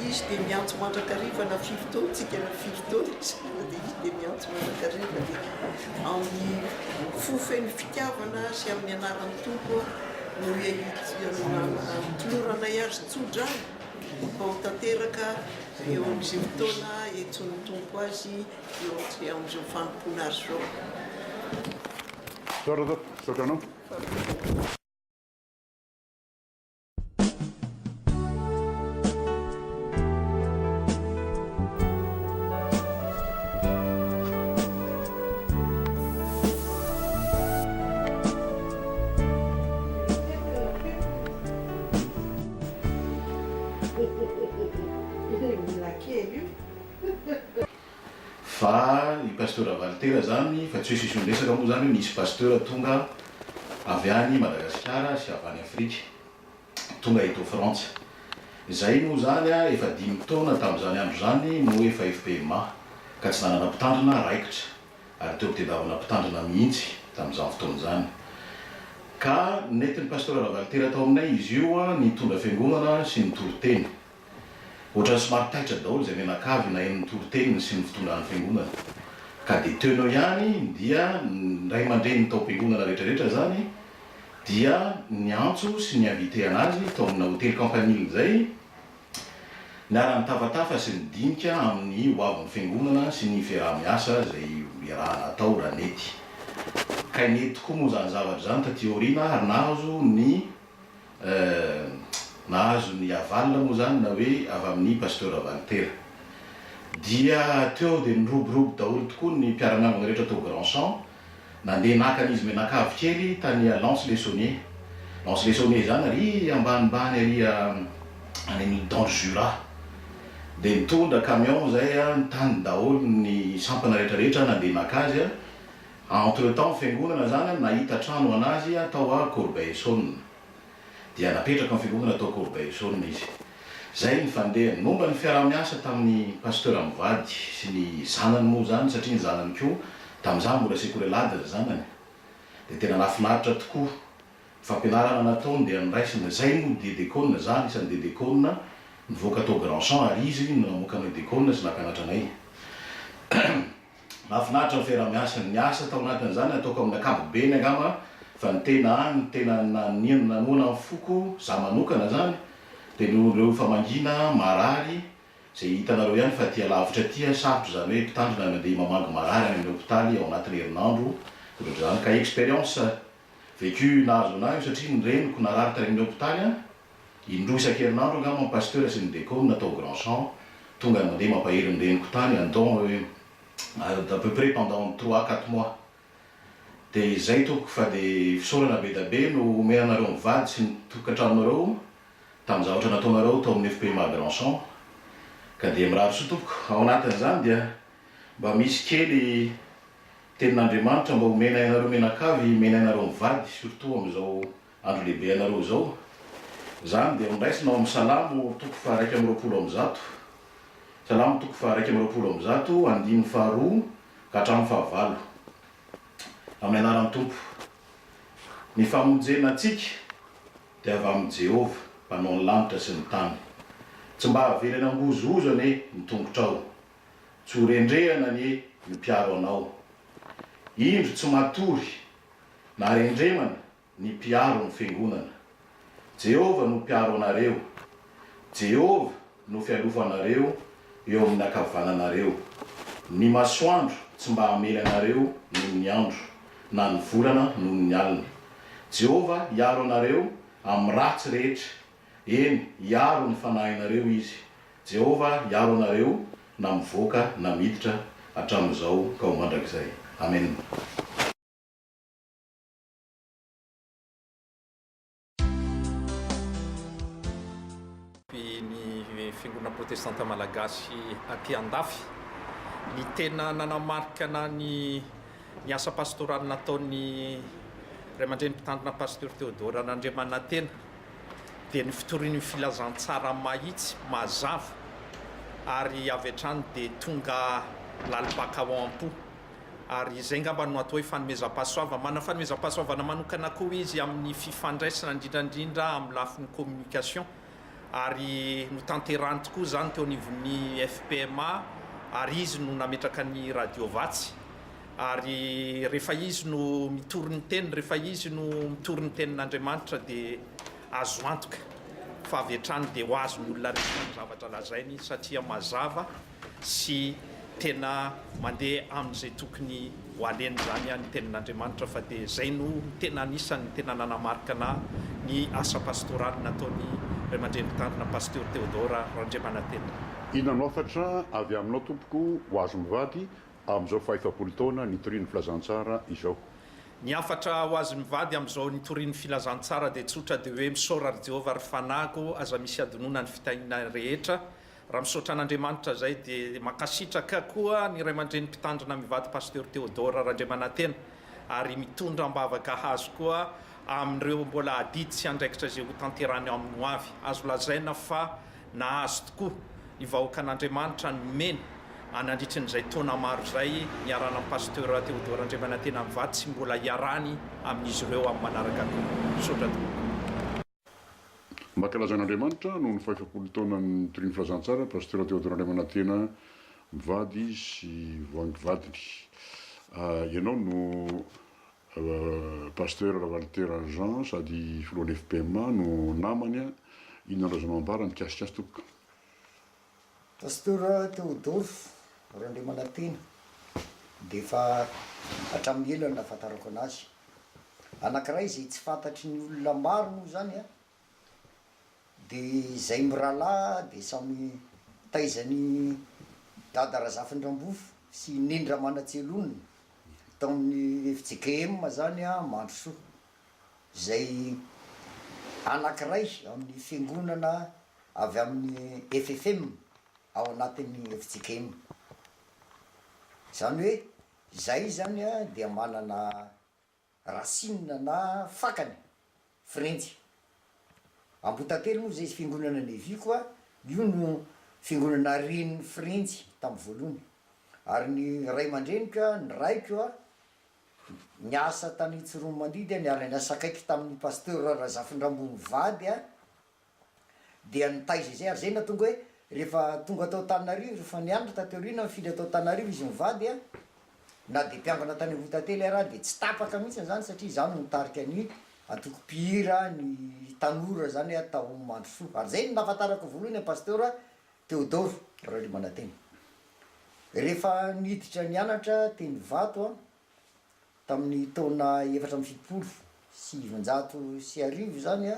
izy dia miantso mandrakariva na 5 taona tsika na 5 taona dia izy dia miantso mandrakariva dia amin'ny fofeny fitiavana sy amin'ny anaran'ny tompo no tolorana azy tsodrany mba ho tanteraka eo amin'izay fotoana etson'ny tompo azy eo amin'izao fanompona azy zao. Sotranao. Fa i pasteur Valtera zany fa tsy hoe sisy miresaka moa zany nisy pasteur tonga avy any Madagascar sy avy any Afrika tonga eto Frantsa. Izay moa zany efa 5 taona tamin'izany andro zany no efa FPMA ka tsy nanana mpitandrina raikitra ary teo tedavana mpitandrina mihitsy tamin'izany fotoana zany. Ka nentin'ny pasteur Valtera tao aminay izy io nitondra fiangonana sy nitory-teny. Ohatran'ny somary taitra daholo izay menakavy na eny nitory-teniny sy ny fitondrany fiangonana. Ka dia teonao ihany dia ray aman-dreny tao am-piangonana rehetrarehetra zany dia niantso sy niinvite anazy tao amina hotely campanile zay niara nitafatafa sy nidinika amin'ny hoavin'ny fiangonana sy ny fiaraha-miasa zay iarahana atao raha nety. Ka nety tokoa moa zany zavatra zany taty aoriana ary nahazo ny avalina moa zany na hoe avy amin'ny pasteur Valtera. Dia teo dia niroborobo daholo tokoa ny mpiara-miambina rehetra tao Grand Champ nandeha naka izy menakavy kely tany Lance-les-Sauniers. Lance-les-Sauniers zany ary ambanimbany ary any amin'ny dans Jura. Dia nitondra camion zay nitany daholo ny sampana rehetrarehetra nandeha naka azy. Entre temps fiangonana zany nahita trano anazy atao a Corbeil-Essonnes. Dia napetraka amin'ny fiangonana atao Corbeil-Essonnes izy. Zay ny fandehany momba ny fiaraha-miasa tamin'ny pasteur mivady sy ny zanany moa zany satria ny zanany koa tamin'izany mbola sekolelady ny zanany. Dia tena nafinaritra tokoa. Fampianarana nataony dia niraisina zay moa dedekona zany isan'ny dedekona nivoaka tao Grand Champ ary izy namoaka ny dedekona sy nampianatra anay. Nafinaritra ny fiaraha-miasa ny asa tao anatin'izany ataoko amin'ny ankapobeny angamba fa ny tena nanoana amin'ny foko za manokana zany dia reo famangina marary zay hitanareo ihany fa tia lavitra tia sarotra zany hoe mpitandrina mandeha mamangy marary any amin'ny hôpitaly ao anatin'ny herinandro zany ka expérience vécu nahazo anahy satria ny reniko narary tany amin'ny hôpitaly indroa isan-kerinandro angamba ny pasteur sy ny décone natao Grand Champ tonga mandeha mampahery ny reniko tany andon d'à peu près pendant 3-4 mois. Dia zay toko fa dia fisaorana be da be no omenanareo mivady sy ny tokantranonareo tamin'ny zavatra nataonareo tao amin'ny FPMA Grand Champ. Ka dia mirary soa toko ao anatin'izany dia mba misy kely tenin'Andriamanitra mba omena ianareo menakavy mena ianareo mivady surtout amin'izao andro lehibe ianareo zao. Zany dia niraisinao amin'ny Salamo toko fa 120. Salamo toko fa 120 andiny faharoa ka hatramin'ny fahavalo. Amin'ny anaran'ny tompo. Ny famonjena antsika dia avy amin'ny Jehova mpanao ny lanitra sy ny tany. Tsy mba havelany ambozozo anie ny tongotrao. Tsy ho rendrehana anie ny mpiaro anao. Indro tsy matory na rendremana ny mpiaro ny fiangonana. Jehova no mpiaro anareo. Jehova no fialofa anareo eo amin'ny ankavananareo. Ny masoandro tsy mba hamely anareo noho ny andro na ny volana noho ny alina. Jehova hiaro anareo amin'ny ratsy rehetra. Eny, hiaro ny fanahinareo izy. Jehova hiaro anareo na mivoaka na miditra hatramin'izao ka ho mandrakizay. Amen. Ny fiangonana protestanta malagasy aty andafy ny tena nanamarika ny asa pastoraly nataon'ny ray aman-dreny mpitandrina pasteur Théodore Nandriamanantena dia ny fitorian'ny filazantsara mahitsy mazava ary avy hatrany dia tonga lalibaka ao am-po ary zay ngamba no atao hoe fanomezam-pahasoava. Mana fanomezam-pahasoavana manokana koa izy amin'ny fifandraisana indrindrandrindra amin'ny lafin'ny communication ary no tanterahany tokoa zany teo anivon'ny FPMA ary izy no nametraka ny radio vatsy ary rehefa izy no mitorony teny, rehefa izy no mitorony tenin'Andriamanitra dia azo antoka fa avy hatrany dia ho azo ny olona rehetra ny zavatra lazainy satria mazava sy tena mandeha amin'izay tokony ho aleny zany ny tenin'Andriamanitra fa dia zay no tena anisany tena nanamarikana ny asa pastoraly nataony ray aman-dreny mpitandrina pasteur Théodore Randriamanantena. Inanao avy aminao tompoko ho azo mivady amin'izao fahefa-polo taona nitorian'ny filazantsara izao. Ny afatra ho azy mivady amin'izao nitorian'ny filazantsara dia tsotra dia hoe misaora ry Jehovah ry fanago aza misy adonona ny fitahiana rehetra. Raha misaotra an'Andriamanitra zay dia makasitraka koa ny ray aman-dreny mpitandrina mivady pasteur Théodore Randriamanantena ary mitondra ambavaka hazo koa amin'ireo mbola adidy sy andraikitra izay ho tanterany amin'ny ho avy. Azo lazaina fa nahazo tokoa ny vahoaka an'Andriamanitra ny meny anandritrin'izay taona maro zay niarana amin'ny pasteur Théodore Randriamanantena mivady sy mbola iarany amin'izy ireo amin'ny manaraka koa. Misaotra tokoa. Mankalazan'Andriamanitra noho ny fahefa-polo taona nitorian'ny filazantsara pasteur Théodore Randriamanantena mivady sy voangy vadiny. Ianao no pasteur Valter Jean sady filohan'ny FPMA no namany inona raha mambara ny kiasikiasy tompoko. Pasteur Théodore Randriamanantena dia efa hatramin'ny elana nahafantarako anazy. Anankiray izay tsy fantatry ny olona maro moa zany dia izay mirahalahy dia samy taizany dada Razafindram-bofo sy Nindra Manatselonina tao amin'ny FJKM zany Mandrosoa izay anankiray amin'ny fiangonana avy amin'ny FFM ao anatin'ny FJKM. Zany hoe izay zany dia manana racine na fakany Frentsy. Ambotately moa zay fiangonana Levi koa io no fiangonana reniny Frentsy tamin'ny voalohany ary ny ray aman-dreniko ny raiko niasa tany Tsiromandidy niala niasa akaiky tamin'ny pasteur Razafindrambo mivady dia nitaiza izay ary zay natonga hoe rehefa tonga tao Tananarivo rehefa nianatra tateorina mifindra tao Tananarivo izy mivady na dia mpiangana tany Ambotately raha dia tsy tapaka mihitsy zany satria zany no nitarika ny atoko-pihira ny tanora zany tao Mandrosoa ary zay no nahafantarako voalohany pasteur Théodore Randriamanantena. Rehefa niditra nianatra teny Vato tamin'ny taona 1770 zany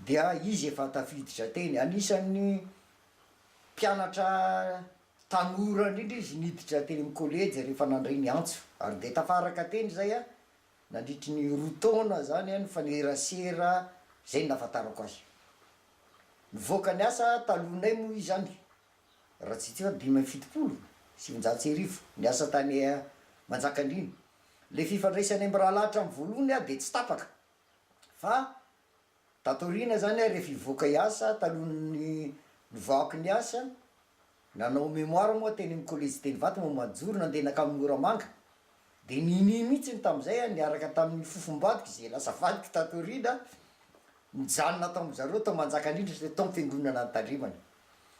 dia izy efa tafiditra teny. Anisan'ny mpianatra tanora indrindra izy niditra teny amin'ny collège rehefa nandray ny antso ary dia tafaraka teny zay nandritry ny roa taona zany ny fanerasera zay ny nahafantarako azy. Nivoaka ny asa talonay moa izy zany raha tsy fa 570 ny asa tany Manjakandriny. Le fifandraisany amin'ny rahalahatra amin'ny voalohany dia tsy tapaka fa tatorina zany rehefa ivoaka iasa talon'ny nivoaka ny asa nanao mémoire moa teny amin'ny collège teny Vato Majoro nandeha nakamin'ny Oramanga dia nini mihitsy tamin'izay niaraka tamin'ny fofombadika izay lasa vadika tatorina mijanona tao amin'izareo tao Manjakandriny sy tao fiangonana Tandrimana.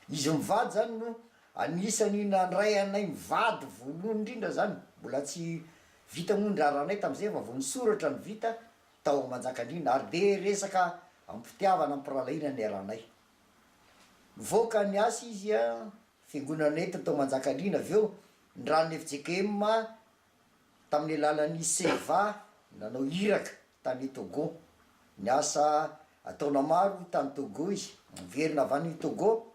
Izy mivady zany no anisany nandray anay mivady voalohany indrindra zany mbola tsy vita moa ny raharanay tamin'izay fa vao nisoratra ny vita tao Manjakandriny ary dia resaka ampitiavana ampiralaina ny aranay. Nivoaka ny asa izy fiangonana ety tao Manjakandriny avy eo ny ranony FJKM tamin'ny alalan'ny Seva nanao iraka tany Togo. Ny asa ataona maro tany Togo izy miverina avy any Togo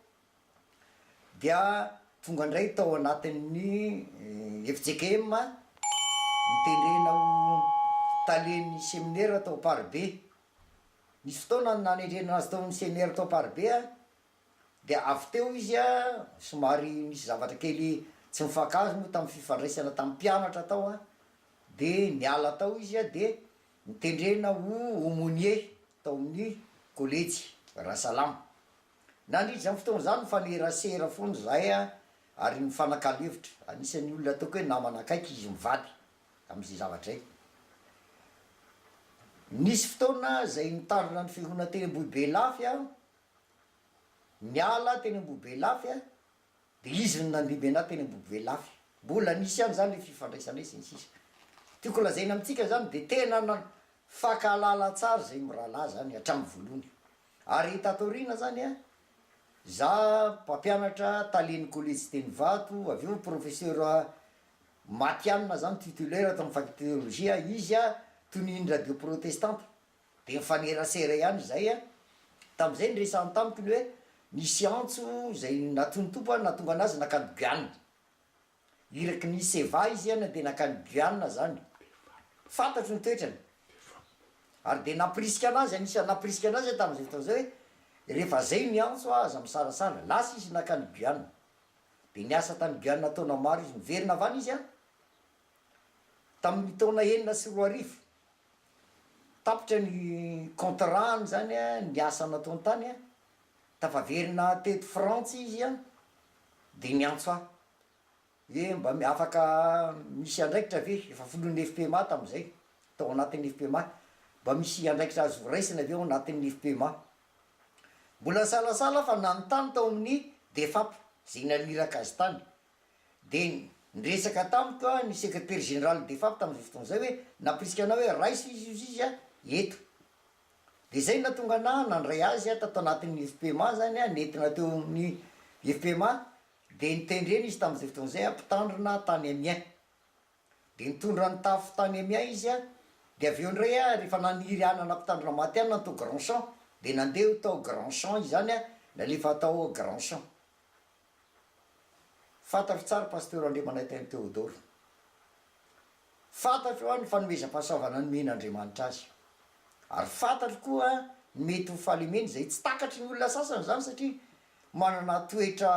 dia tonga indray tao anatin'ny FJKM mitendrena ho talen'ny séminaire tao Parbe. Nisy fotoana nanendrena azy tao amin'ny séminaire tao Parbe dia avy teo izy somary nisy zavatra kely tsy mifankazo moa tamin'ny fifandraisana tamin'ny mpianatra tao dia niala tao izy dia nitendrena ho aumônier tao amin'ny collège Rasalama. nandritra zany fotoana zany fanerasera foana zay a ary mifanakalevotra anisan'ny olona ataoko hoe namana akaiky izy mivady am'izay zavatra zay nisy fotoana zay nitarina ny fihoana teny ambohibe lafy a miala teny ambohibe lafy a de izy no nandiby ana teny ambohibe lafy mbola nisy any zany le fifandraisana sy ny sisa tiako lazaina amitsika zany de tena na fakalala tsara zay mirahalahy zany hatramy volony ary tatorina zany a za mpampianatra taleny collège teny vato avy eo professeur matianina zany titulaire atao amy faculté théologie izy a toniny radio protestante de mifanerasera ihany zay a tam'izay nyresany tamiko ny hoe nisy antso zay natony tompo a natonga anazy nakany Guyane iraky ny seva izy ana de nakany Guyane zany fantatro ny toetrany ary de naprisika anazy anisany naprisika anazy tam'izay fotoana zay hoe rehefa zay ny antso aza misarasara lasa izy nakany Guyane de niasa tany Guyane taona maro izy miverina avany izy a tamin'ny taona 9 tapitra ny contrany zany a niasa nataony tany a tafaverina teto France izy a de niantso a hoe mba afaka misy andraikitra ve efa folon'ny FPMA tam'izay tao anatin'ny FPMA mba misy andraikitra azo raisina aveo anatin'ny FPMA mbola salasala fa nanontany tao amin'ny defap zay naniraka azy tany de niresaka tamiko a ny secrétaire général defap tam'izay fotoana zay hoe naprisika ana hoe raiso izy a eto de zay natonga ana nandray azy a tato anatin'ny FPMA zany a nentina teo amin'ny FPMA de nitendreny izy tam'izay fotoana zay a mpitandrina tany amien de nitondra ny tafo tany amien izy a de aveo ndray a rehefa naniry anana mpitandrina maty any natao grand champ de nandeha tao grand champ izy zany a nalefa atao grand champ fantatro tsara pasteur Andriamanay teny Théodore fantatro a ny fanomezam-pahasoavana ny men'Andriamanitra azy ary fantatro koa mety ho falemeny zay tsy takatry ny olona sasany zany satria manana toetra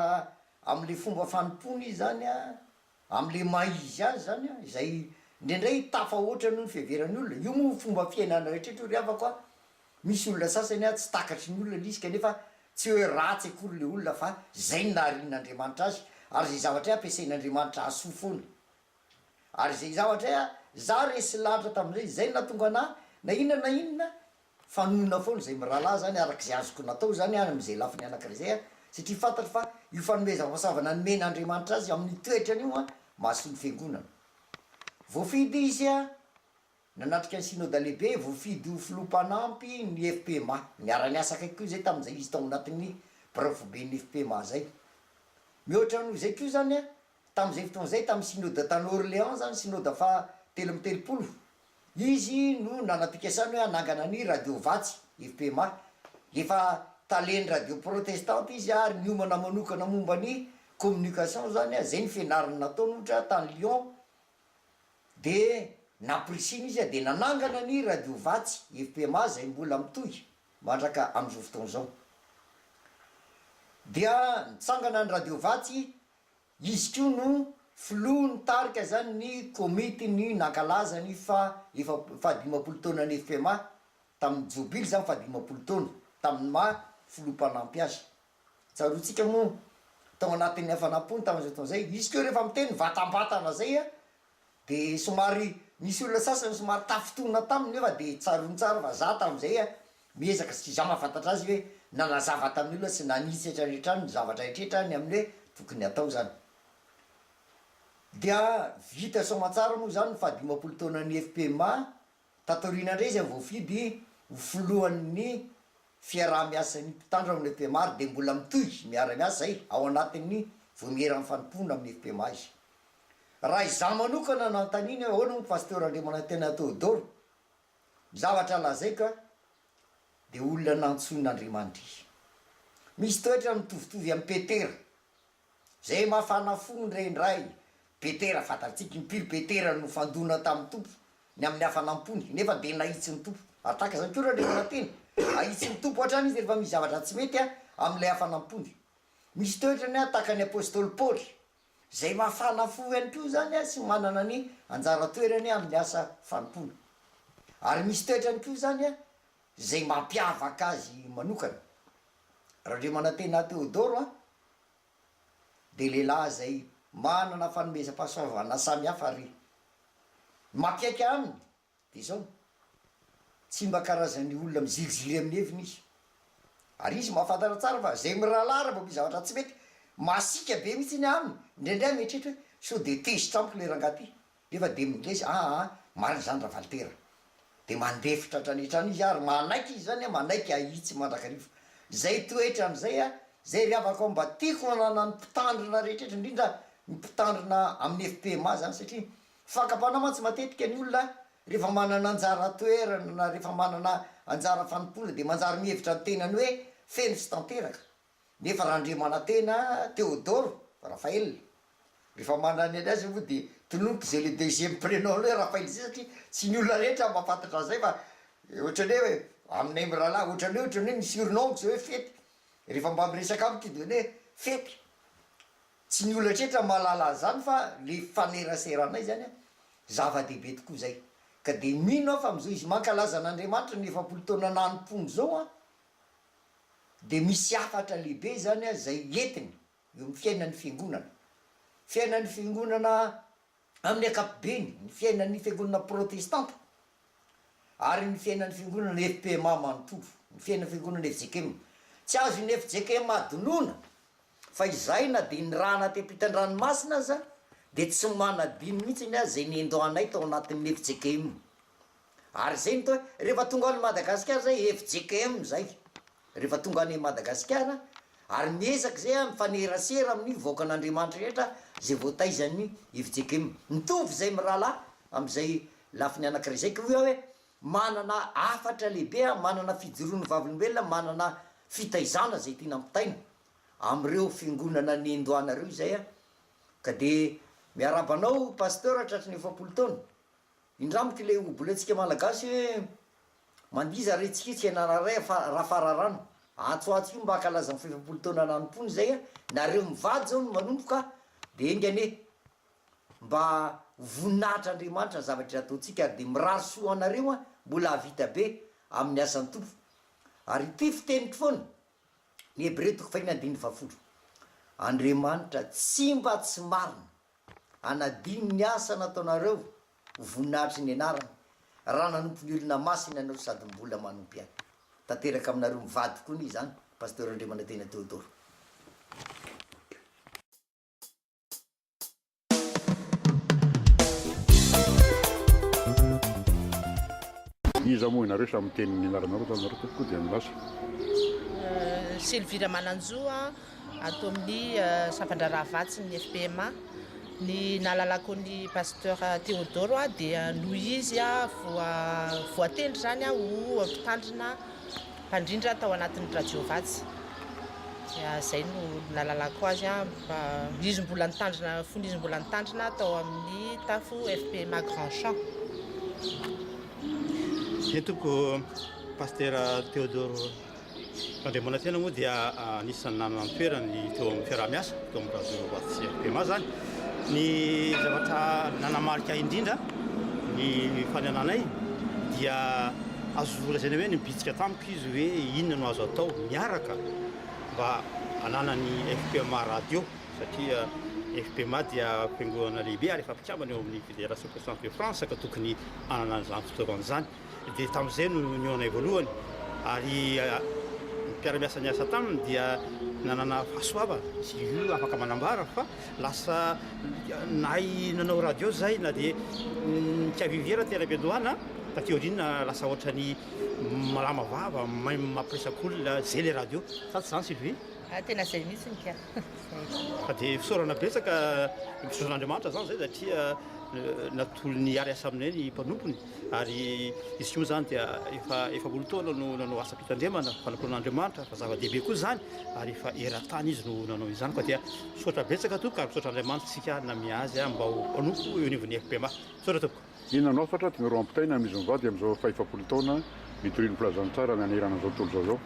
am'le fomba fanompony izy zany a am'le maizy azy zany a izay ndraindray tafa oatra noho ny fiheverany olona io moa fomba fiainana rehetrehtra ry avako a misy olona sasany a tsy takatry ny olona lisy kanefa tsy hoe ratsy akory le olona fa zay naharian'Andriamanitra azy ary zay zavatra ampiasain'Andriamanitra aso foana ary zay zavatra za resy lahatra tam'izay zay natonga ana na inona fanona foana zay mirahalahy zany arak'izay azoko natao zany a am'izay lafiny anak'izay a satria fantatro fa io fanomezam-pahasoavana ny men'Andriamanitra azy amin'ny toetrany io a mahasolo fiangonana voafidy izy a nanatrika ny synode lehibe voafidy ho filompanampy ny FPMA miara-miasa akaiky koa zay tam'izay izy tao anatin'ny profoben'ny FPMA zay mihoatra no zay koa zany a tam'izay fotoana zay tamin'ny synode tany Orléans zany synode fa 3 izy no nanapikasany hoe anangana ny radio vatsy FPMA efa taleny radio protestante izy ary niomana manokana momba ny communication zany a zay ny fianarany nataony ohatra tany Lyon de naprisiny izy a de nanangana ny radio vatsy FPMA zay mbola mitohy mandraka am'izao fotoana zao dia nitsangana ny radio vatsy izy ko no flo nitarika zany ny komity ny nankalaza ny fahadimapolo taona ny FPMA tamin'ny jobily zany fahadimapolo taona tamin'ny filopanampy azy tsarotsika moa tao anatin'ny hafanampony tam'izay fotoana zay izy keo rehefa miteny vatambatana zay a de somary misy olona sasany somary tafitona taminy nefa de tsarony tsara fa za tam'izay a miezaka sy za mahafantatra azy hoe nanazava tamin'ny olona sy nanitsy etrarehetrany ny zavatra rehetrehtra ny amin'ny hoe tokony atao zany dia vita somatsara moa zany fahadimapolo taonan'ny FPMA tatorina indray izy voafidy ho filohan'ny fiaraha-miasan'ny mpitandro amin'ny FPMA ary de mbola mitohy miara-miasa zay ao anatin'ny voamieran'ny fanompona amin'ny FPMA izy raha iza manokana nantaniny hoe ahoana pasteur Andriamanay tena Théodore zavatra lazaiko a de olona nantsoin'Andriamanitra izy misy toetra mitovitovy amin'ny Petera zay mafana fo ndraindray Petera fantatsika impiry Petera no fandona tamin'ny tompo ny amin'ny hafanampony nefa de nahitsy ny tompo ataka zany koa raha nateny ahitsy ny tompo hatrany izy rehefa misy zavatra tsy mety a amin'ilay hafanampony misy toetrany a taka ny apôstôly Paoly zay mafana fo ihany ko zany a sy manana ny anjara toerany amin'ny asa fanompona ary misy toetrany ko zany a zay mampiavaka azy manokana raha ndre manantena Teodoro a de lehilahy zay manana fanomezam-pahasoavana samy hafa ary makiaika aminy de zao tsy mba karazany olona mizilizily amin'ny heviny izy ary izy mahafantatra tsara fa zay mirahalara mba mi zavatra tsy mety masika be mihitsy iny aminy indraindray mieritreritra hoe so de tezitra amiko le rangaty nefa de milesy mariny zany raha valitera de mandefitra tranetrany izy ary manaiky izy zany manaiky ahitsy mandrakarivo zay toetra am'zay zay ry avako mba tiako nanana ny mpitandrina rehetrretra indrindra mpitandrina amin'ny FPMA zany satria fakapana mantsy matetika ny olona rehefa manana anjara toerana na rehefa manana anjara fanompona de manjary mihevitra ny tenany hoe feno sy tanteraka nefa raha ndre manantena Teodoro Rafael rehefa manany any azy moa de tonompo zay le deuxième prénom hoe Rafael zay satria tsy ny olona rehetra mahafantatra zay fa ohatrany hoe aminay mirahalahy ohatrany hoe ny surnom zay hoe fety rehefa mba miresaka amiko de hoe fety tsy ny olona tretra mahalala zany fa le faneraseranay zany zava-dehibe tokoa zay ka de mino aho fa am'izao izy mankalaza n'Andriamanitra ny 7 taona nanom-pony zao de misy afatra lehibe zany zay entiny eo amin'ny fiainan'ny fiangonana amin'ny akapobeny ny fiainan'ny fiangonana protestanta ary ny fiainan'ny fiangonana FPMA manontolo ny fiainan'ny fiangonana FJKM tsy azo ny FJKM adonona fa izay na de ny rana te-pitan-dranomasina aza de tsy manadiny mihitsy iny zay nendoanay tao anatin'ny FJKM ary zay ny to rehefa tonga any Madagascar zay FJKM zay rehefa tonga any Madagascar ary miezaka zay mifanerasera amin'ny voakan'Andriamanitra rehetra zay voataizan'ny FJKM mitovy zay mirahalahy am'izay lafiny anakiray zay ka hoe manana afatra lehibe manana fijoroany vavolombelona manana fitaizana zay tiana mpitaina am'ireo fiangonana nendoanareo zay ka de miarabanao pasteur tratry ny 7 taona indramiko le obolantsika malagasy hoe mandiza retsikitsy iananaray raha fararano antsoatso io mba akalaza ny 7 taona nanom-pony zay nareo mivady zao no manomboka de engane mba voninahitra Andriamanitra ny zavatra ataontsika ary de mirary soa anareo mbola avita be amin'ny asan'ny tompo ary ty fiteniko foana ny Hébreu 9:20 Andriamanitra tsy mba tsy marina anadiny ny asa nataonareo voninahitry ny anarany raha nanompo ny olona masina anao sady mbola manompo ihany tanteraka aminareo mivady koa ny zany pasteur André Manantena Teodoro. iza moa inareo samy tenin'ny anaranareo tanareo tokoa dia milasa Sylvira Mananjoa ato amin'ny Safandraravatsy ny FPMA ny nalalako ny pasteur Teodoro dia noho izy voatendry zany ho mpitandrina mpandrindra tao anatin'ny radio vatsy zay no nalalako azy izy mbola nitandrina fony izy mbola nitandrina tao amin'ny tafo FPMA Grand Champ. Entoko pasteur Teodoro André Manantena moa dia anisan'ny nanana toerany teo amin'ny fiaraha-miasa teo amin'ny radio vatsy FPMA zany ny zavatra nanamarika indrindra ny fanenanay dia azo lazaina hoe nibitsika tamiko izy hoe inona no azo atao miaraka mba ananany FPMA radio satria FPMA dia fiangonana lehibe ary efa mpikambana eo amin'ny Fédération Protestante de France ka tokony anana an'izany fitaovan'izany dia tamin'izay no niona voalohany ary mpiara-miasa ny asa taminy dia nanana fahasoava sy io afaka manambara fa lasa nay nanao radio zay na dia tiaviviera tera-piadohana takeorina lasa ohatrany malama vava mampiresakolona zay le radio sady zany Sylvie tena zay mihitsy ny kia fa dia fisaorana betsaka misaoran'Andriamanitra zany zay satria natolo ny ary asa aminay ny mpanompony ary izy io zany dia efa 10 taona no nanao asa mpitandremana fanakoran'Andriamanitra fa zava-dehibe koa zany ary efa eran-tany izy no nanao izany koa dia misaotra betsaka tokoka ary misaotra Andriamanitra tsika namiazy mba ho mpanompo eo anivon'ny FPMA misaotra tokoka. Inona anao fatra tianareo ampitaina amin'izy mivady amin'izao 7 taona mitorino filazantsara ny anerana zao tontolo zao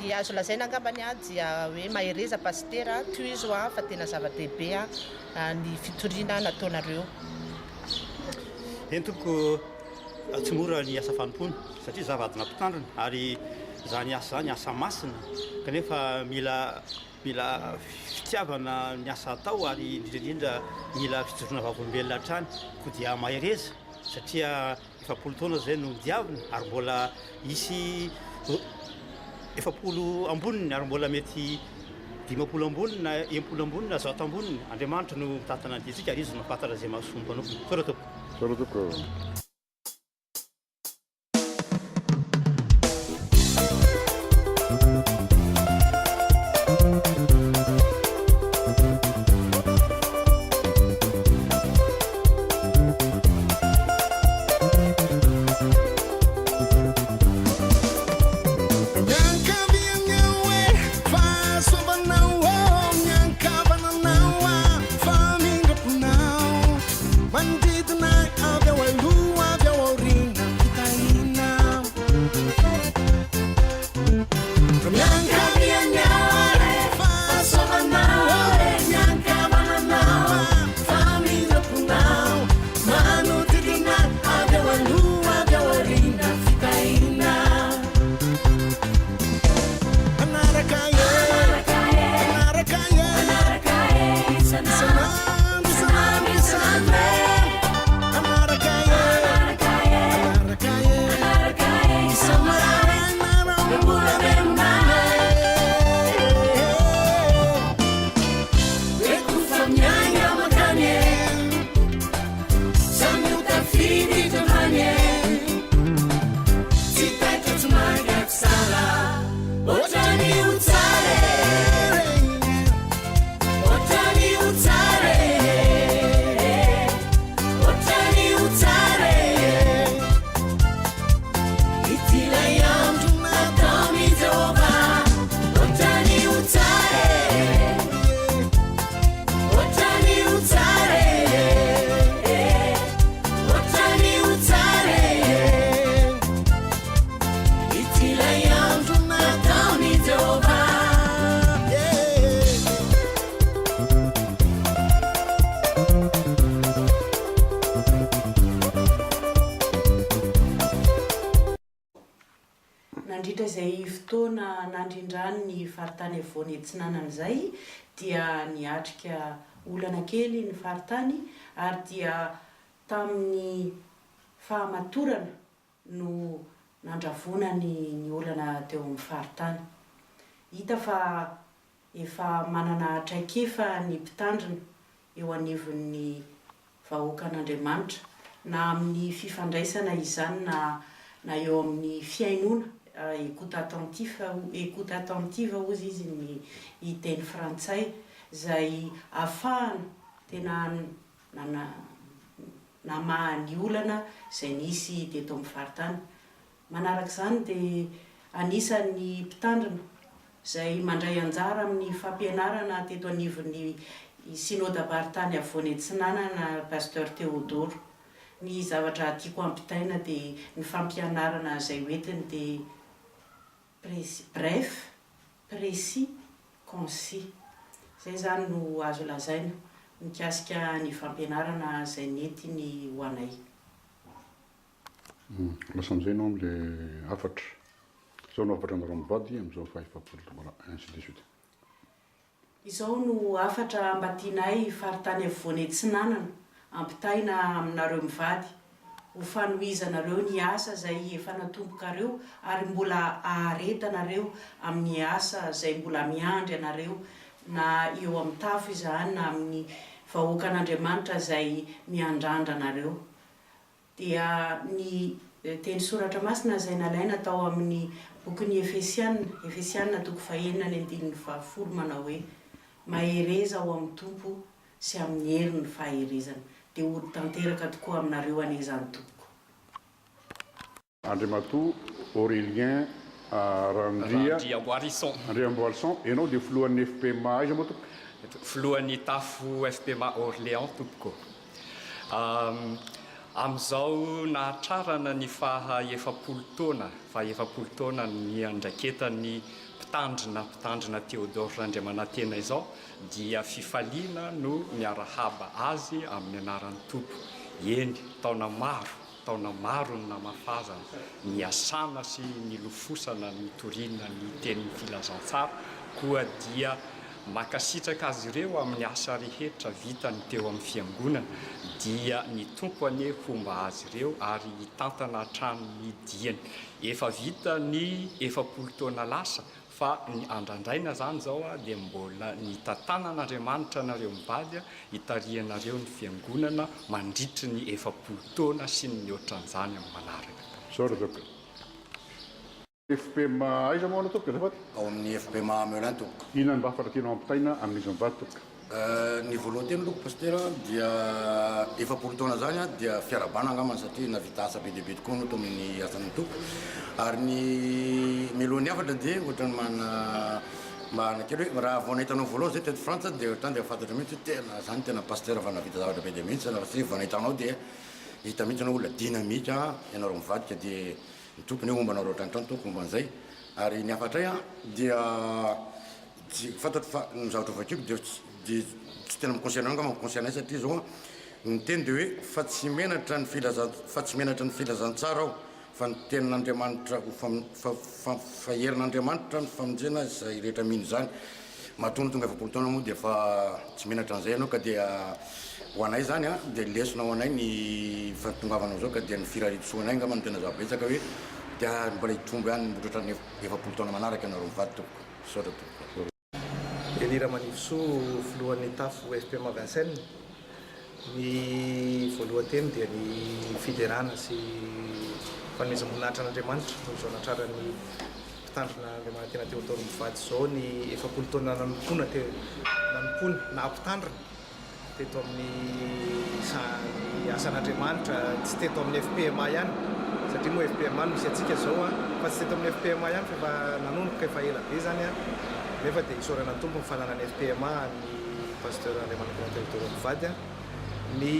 ny azo lazaina angambany dia hoe mahereza pasteur toy izy fa tena zava-dehibe ny fitoriana nataonareo. Entoko tsy mora ny asa fanompony satria zavadina mpitandrina ary zany asa zany asa masina kanefa mila fitiavana ny asa atao ary indrindrindra mila fijorona vavolombelona hatrany ko dia mahereza satria efapolo taona zay no diavina ary mbola isy efapolo amboniny ary mbola mety 50 amboniny na 60 amboniny na 100 amboniny Andriamanitra no mitatana an'itsika ary izy no fatara zay mahasombo anao Saratoko nandritra izay fotoana nandrindrany ny faritany avoany antsinanana izay dia niatrika olana kely ny faritany ary dia tamin'ny fahamatorana no nandravonany ny olana teo amin'ny faritany. Hita fa efa manana traikefa ny mpitandrina eo anivon'ny vahoakan'Andriamanitra na amin'ny fifandraisana izany na eo amin'ny fiainona écoute attentive ozy izy ny teny frantsay zay afahana tena namahany olana zay nisy teto amin'ny faritany. Manaraka izany dia anisan'ny mpitandrina zay mandray anjara amin'ny fampianarana teto anivon'ny synodam-paritany avoany antsinanana pasteur Théodore. Ny zavatra tiako ampitaina dia ny fampianarana zay hoentiny dia bref, précis, concis. Zay zany no azo lazaina mikasika ny fampianarana zay nentiny ho anay. Lasa amin'izay ianao amin'ilay afatra. Izao no afatra anareo mivady amin'izao fahaefapolo ainsi de suite. Izao no afatra ambatinay faritany avoany antsinanana ampitaina aminareo mivady ho fanohizanareo ny asa zay efa natombokareo ary mbola aharetanareo amin'ny asa zay mbola miandry anareo na eo amin'ny tafo izany na amin'ny vahoakan'Andriamanitra zay miandrandra anareo. Dia ny teny soratra masina zay nalaina tao amin'ny bokin'ny Efesianina toko 4:10 manao hoe mahereza ao amin'ny tompo sy amin'ny herin'ny faherezana. Dia ody tanteraka tokoa aminareo an'izany tompoko. Andriamatoa Aurélien Randria Boirisson. Ianao dia filohan'ny FPMA aiza moa tompoko? Filohan'ny tafo FPMA Orléans tompoko. Amin'izao nahatrarana ny faha-efapolo taona ny andraiketan'ny mpitandrina Théodore Randriamanantena izao dia fifaliana no miarahaba azy amin'ny anaran'ny tompo. Eny, taona taona maro ny namafaza ny asana sy ny lofosana ny torina ny teny filazantsara koa dia makasitraka azy ireo amin'ny asa rehetra vitany teo amin'ny fiangonana dia ny tompony fomba azy ireo ary hitantana hatramin'ny diany efa vita ny 70 taona lasa fa ny andrandraina zany zao dia mbola ny tantanan'Andriamanitra nareo mivady hitarianareo ny fiangonana mandritry ny 70 taona sy ny ohatran'izany amin'ny manaraka. FPMA aiza moa tompoko azafady? Ao amin'ny FPMA Melun tompoko. Inona ny mba farakina ampitaina amin'izy mivady tompoko? Ny voalohany teny loko pasteur dia 70 taona zany dia fiarabana angambany satria navita asa be dia be tokoa no to amin'ny asan'ny tompo ary ny meloany afatra dia ohatrany mana kely hoe raha vao nahitanao voalohany zay teto frantsa dia ohatrany dia fantatra mihitsy tena zany tena pasteur fa navita zavatra be dia mihitsy satria vao nahitanao dia hita mihitsy anao olona dinamika ianareo mivadika dia ny tompony ombanao roatrantrano tompo omban'izay ary ny afatray dia tsy fantatro fa ny zavatra vakiko dia tsy tena mikonserne anga mikonserne satria zao ny teny dia hoe fa tsy menatra ny filazantsara aho fa ny tenin'Andriamanitra faherin'Andriamanitra ny famonjena izay rehetra mino zany mahatonga tonga 70 taona moa dia fa tsy menatra an'izay ianao ka dia ho anay zany dia lesona ho anay ny fatongavanao zao ka dia ny firaritsoanay ngamba ny tena zavabetsaka hoe dia mbola hitombo ihany mbotratra ny 70 taona manaraka ianareo mivady tompoko saotra tompoko. Elira Manifisoa filohan'ny tafo FPMA Vincennes ny voalohanteny dia ny fiderana sy fanomezam-boninahitra n'Andriamanitra no zao anatrarany mpitandrina Andriamanitra tena teo ataony mivady zao ny 70 taona nanompoana na mpitandrina teto amin'ny asan'Andriamanitra tsy teto amin'ny FPMA ihany satria moa FPMA no misy antsika zao fa tsy teto amin'ny FPMA ihany fa nanomboka efa ela be zany nefa dia isaorana tompo ny fananany FPMA ny pasteur Andriamanitra teo ataony mivady ny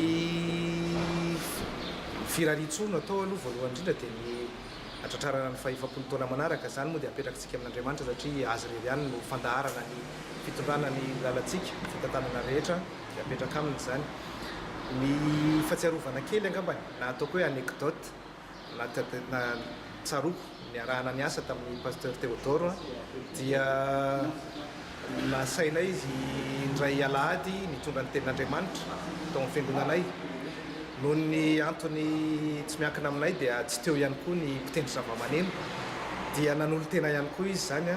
firaritsoana atao aloha voalohany indrindra dia ny atratrarana ny 70 taona manaraka zany moa dia apetrakantsika amin'Andriamanitra satria azy rery ihany no fandaharana ny fitondrana ny lalantsika fitantanana rehetra dia apetraka aminy zany ny fahatsiarovana kely angambany na ataoko hoe anecdote na tsaroko ny arahana ny asa tamin'ny pasteur Théodore dia nasainay izy indray alahady nitondra ny tenin'Andriamanitra tao amin'ny fiangonanay noho ny antony tsy miankina aminay dia tsy teo ihany koa ny mpitendry zava-maneno dia nanolo tena ihany koa izy zany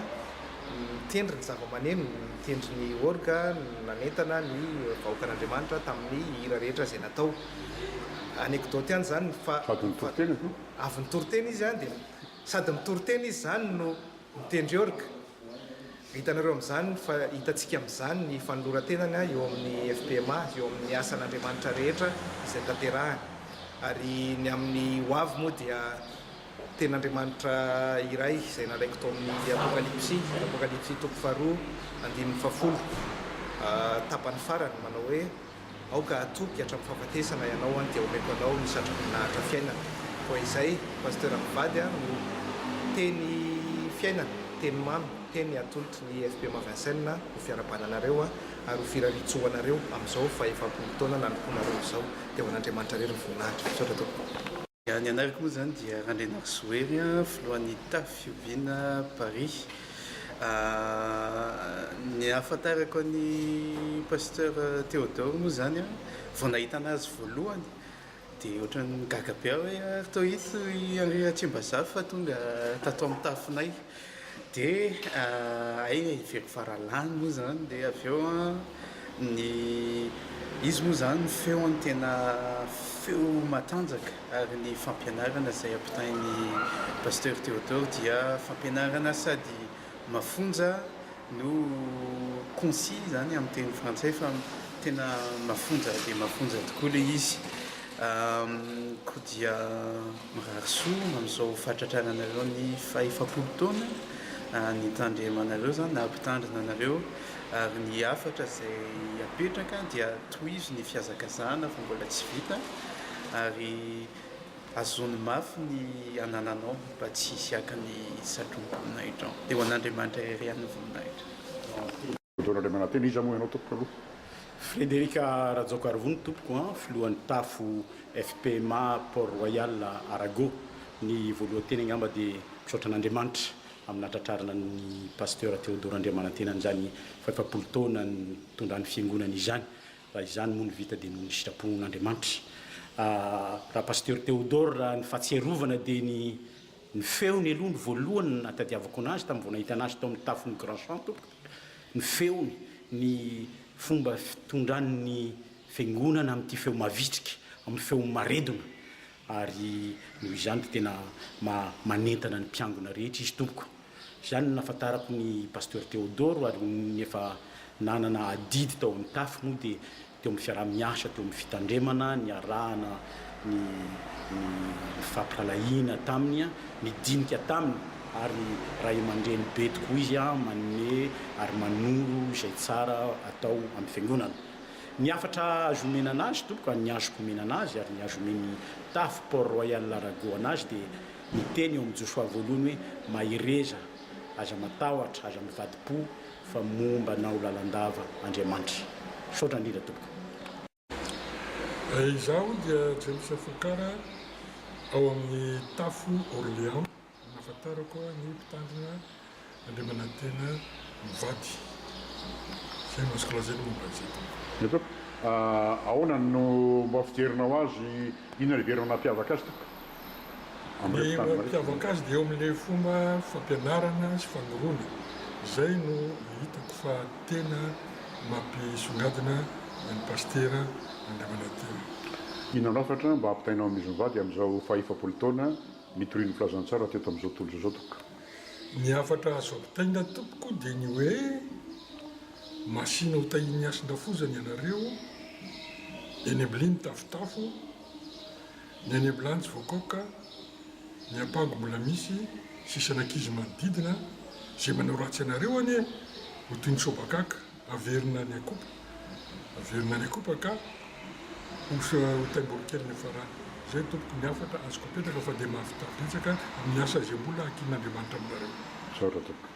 mitendry ny zava-maneno mitendry ny orga nanentana ny vahoakan'Andriamanitra tamin'ny hira rehetra izay natao anecdote ihany zany fa avy nitoroteny izy dia sady mitoroteny izy zany no mitendry orga hitanareo amin'izany fa hitantsika amin'izany ny fanoloran-tenany eo amin'ny FPMA eo amin'ny asan'Andriamanitra rehetra izay tanterahany ary ny amin'ny hoavy moa dia tenin'Andriamanitra iray izay nalaiko tao amin'ny apokalypsy toko faharoa 9:10 tapany farany manao hoe aoka atoky hatramin'ny fahafatesana ianao dia omeko anao ny satroka nahatra fiainana koa izay pasteur mivady no teny fiainana teny mamy teny atolotry ny FPMA Vincennes ho fiarabananareo ary ho firaritsoanareo amin'izao fa 70 taona nanomponareo izao dia ho an'Andriamanitra rery ny voninahitra saotra tompoko. Ny anarako moa zany dia Randrenary Soery filohan'ny tafo fiompiana Paris. Ny ahafantarako ny pasteur Théodore moa zany vao nahita anazy voalohany dia ohatran'ny gaga be hoe tao hito Tsimbazafa fa tonga tato amin'ny tafonay dia ay very faralany moa zany dia avy eo ny izy moa zany ny feony tena feo matanjaka ary ny fampianarana izay ampitain'ny pasteur Théodore dia fampianarana sady mafonja no concis zany amin'ny teny frantsay fa tena mafonja dia mafonja tokoa le izy koa dia mirary soa amin'izao fahatratraranareo ny 70 taona nitandry amanareo zany na ampitandrina anareo ary ny afatra izay apetraka dia tohizo ny fiazakazahana fa mbola tsy vita ary azony mafy ny anananao mba tsy hisiaka ny satronim-voninahitra dia ho an'Andriamanitra iray ihany ny voninahitra. Andriamanitra iza moa ianao tompoko aloha? Frédérica Rajoko Arvony tompoko a filohan'ny tafo FPMA Port Royal Arago ny voalohateny angamba dia misaotra an'Andriamanitra amin'ny atratrarana ny pasteur Théodore Andriamanantenany zany faefapolo taona ny tondrany fiangonana izany raha izany moa ny vita dia noho ny sitrapon'Andriamanitra raha pasteur Théodore raha ny fahatserovana dia ny feony aloha ny voalohany natadiavako anazy tamin'ny vao nahita anazy tao amin'ny tafon'ny grand champ tompoko ny feony ny fomba fitondrany fiangonana amin'ity feo mavitrika amin'ny feo maredona ary noho izany dia tena manentana ny mpiangona rehetra izy tompoko izany nafantarako ny pasteur Théodore ary ny efa nanana adidy tao amin'ny tafo moa dia teo amin'ny fiaraha-miasa teo amin'ny fitandremana ny arahana ny fampiralahiana taminy ny dinika taminy ary raha aman-dreny be tokoa izy manome ary manoro izay tsara atao amin'ny fiangonana ny afatra azo omena anazy tompoko ny azoko omena anazy ary ny azo omeny tafo Port Royal Arago anazy dia miteny eo amin'ny Joshua voalohany hoe mahireza aza matahotra aza mivadi-po fa momba anao lalandava Andriamanitra saotra indrindra tompoko. Izaho dia James Fakara ao amin'ny tafo Orléans nafantarako ny mpitandrina Andriamanantena mivady zay masoko lazany momba izay tompoko. Ahoana no mba fijerinao azy inona ny verina nampiavaka azy tompoko? Ny mampiavaka azy dia eo amin'ilay fomba fampianarana sy fanoroana izay no hitako fa tena mampisongadina ny pastera Andriamanantena. Inona lafatra mba hampitainao amin'izy mivady amin'izao fahaefapolo taona mitorian'ny filazantsara teto amin'izao tontolo izao tompoko? Ny afatra azo ampitaina tompoko dia ny hoe masina ho tahiny asin-dafozany ianareo eny ambiliny tafotafo ny any ambilantsy voakoka ny ampango mbola misy sisan'ankizy manodidina zay manao ratsy anareo any ho toy ny sobakaka averina ny akopa ka ho taimborokely ny farany zay tompoko ny afatra azoko apetaka fa dia mahafitafitsaka amin'ny asa zay mbola hakin'Andriamanitra aminareo. Saotra tompoko.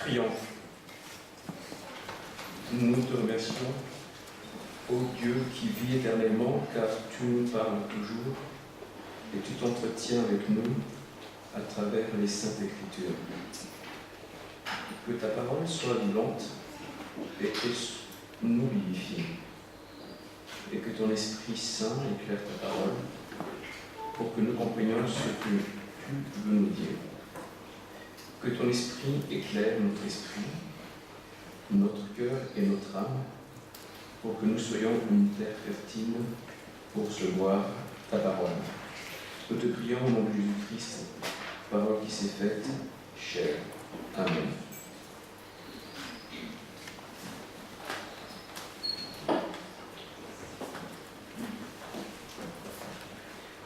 Prions. Nous te remercions, ô Dieu qui vis éternellement, car tu nous parles toujours et tu t'entretiens avec nous à travers les Saintes Écritures. Que ta parole soit vivante et que nous vivifie, et que ton Esprit Saint éclaire ta parole pour que nous comprenions ce que tu veux nous dire. Que ton Esprit éclaire notre esprit, notre cœur et notre âme, pour que nous soyons une terre fertile pour recevoir ta parole. Nous te prions au nom de Jésus-Christ, parole qui s'est faite chair. Amen.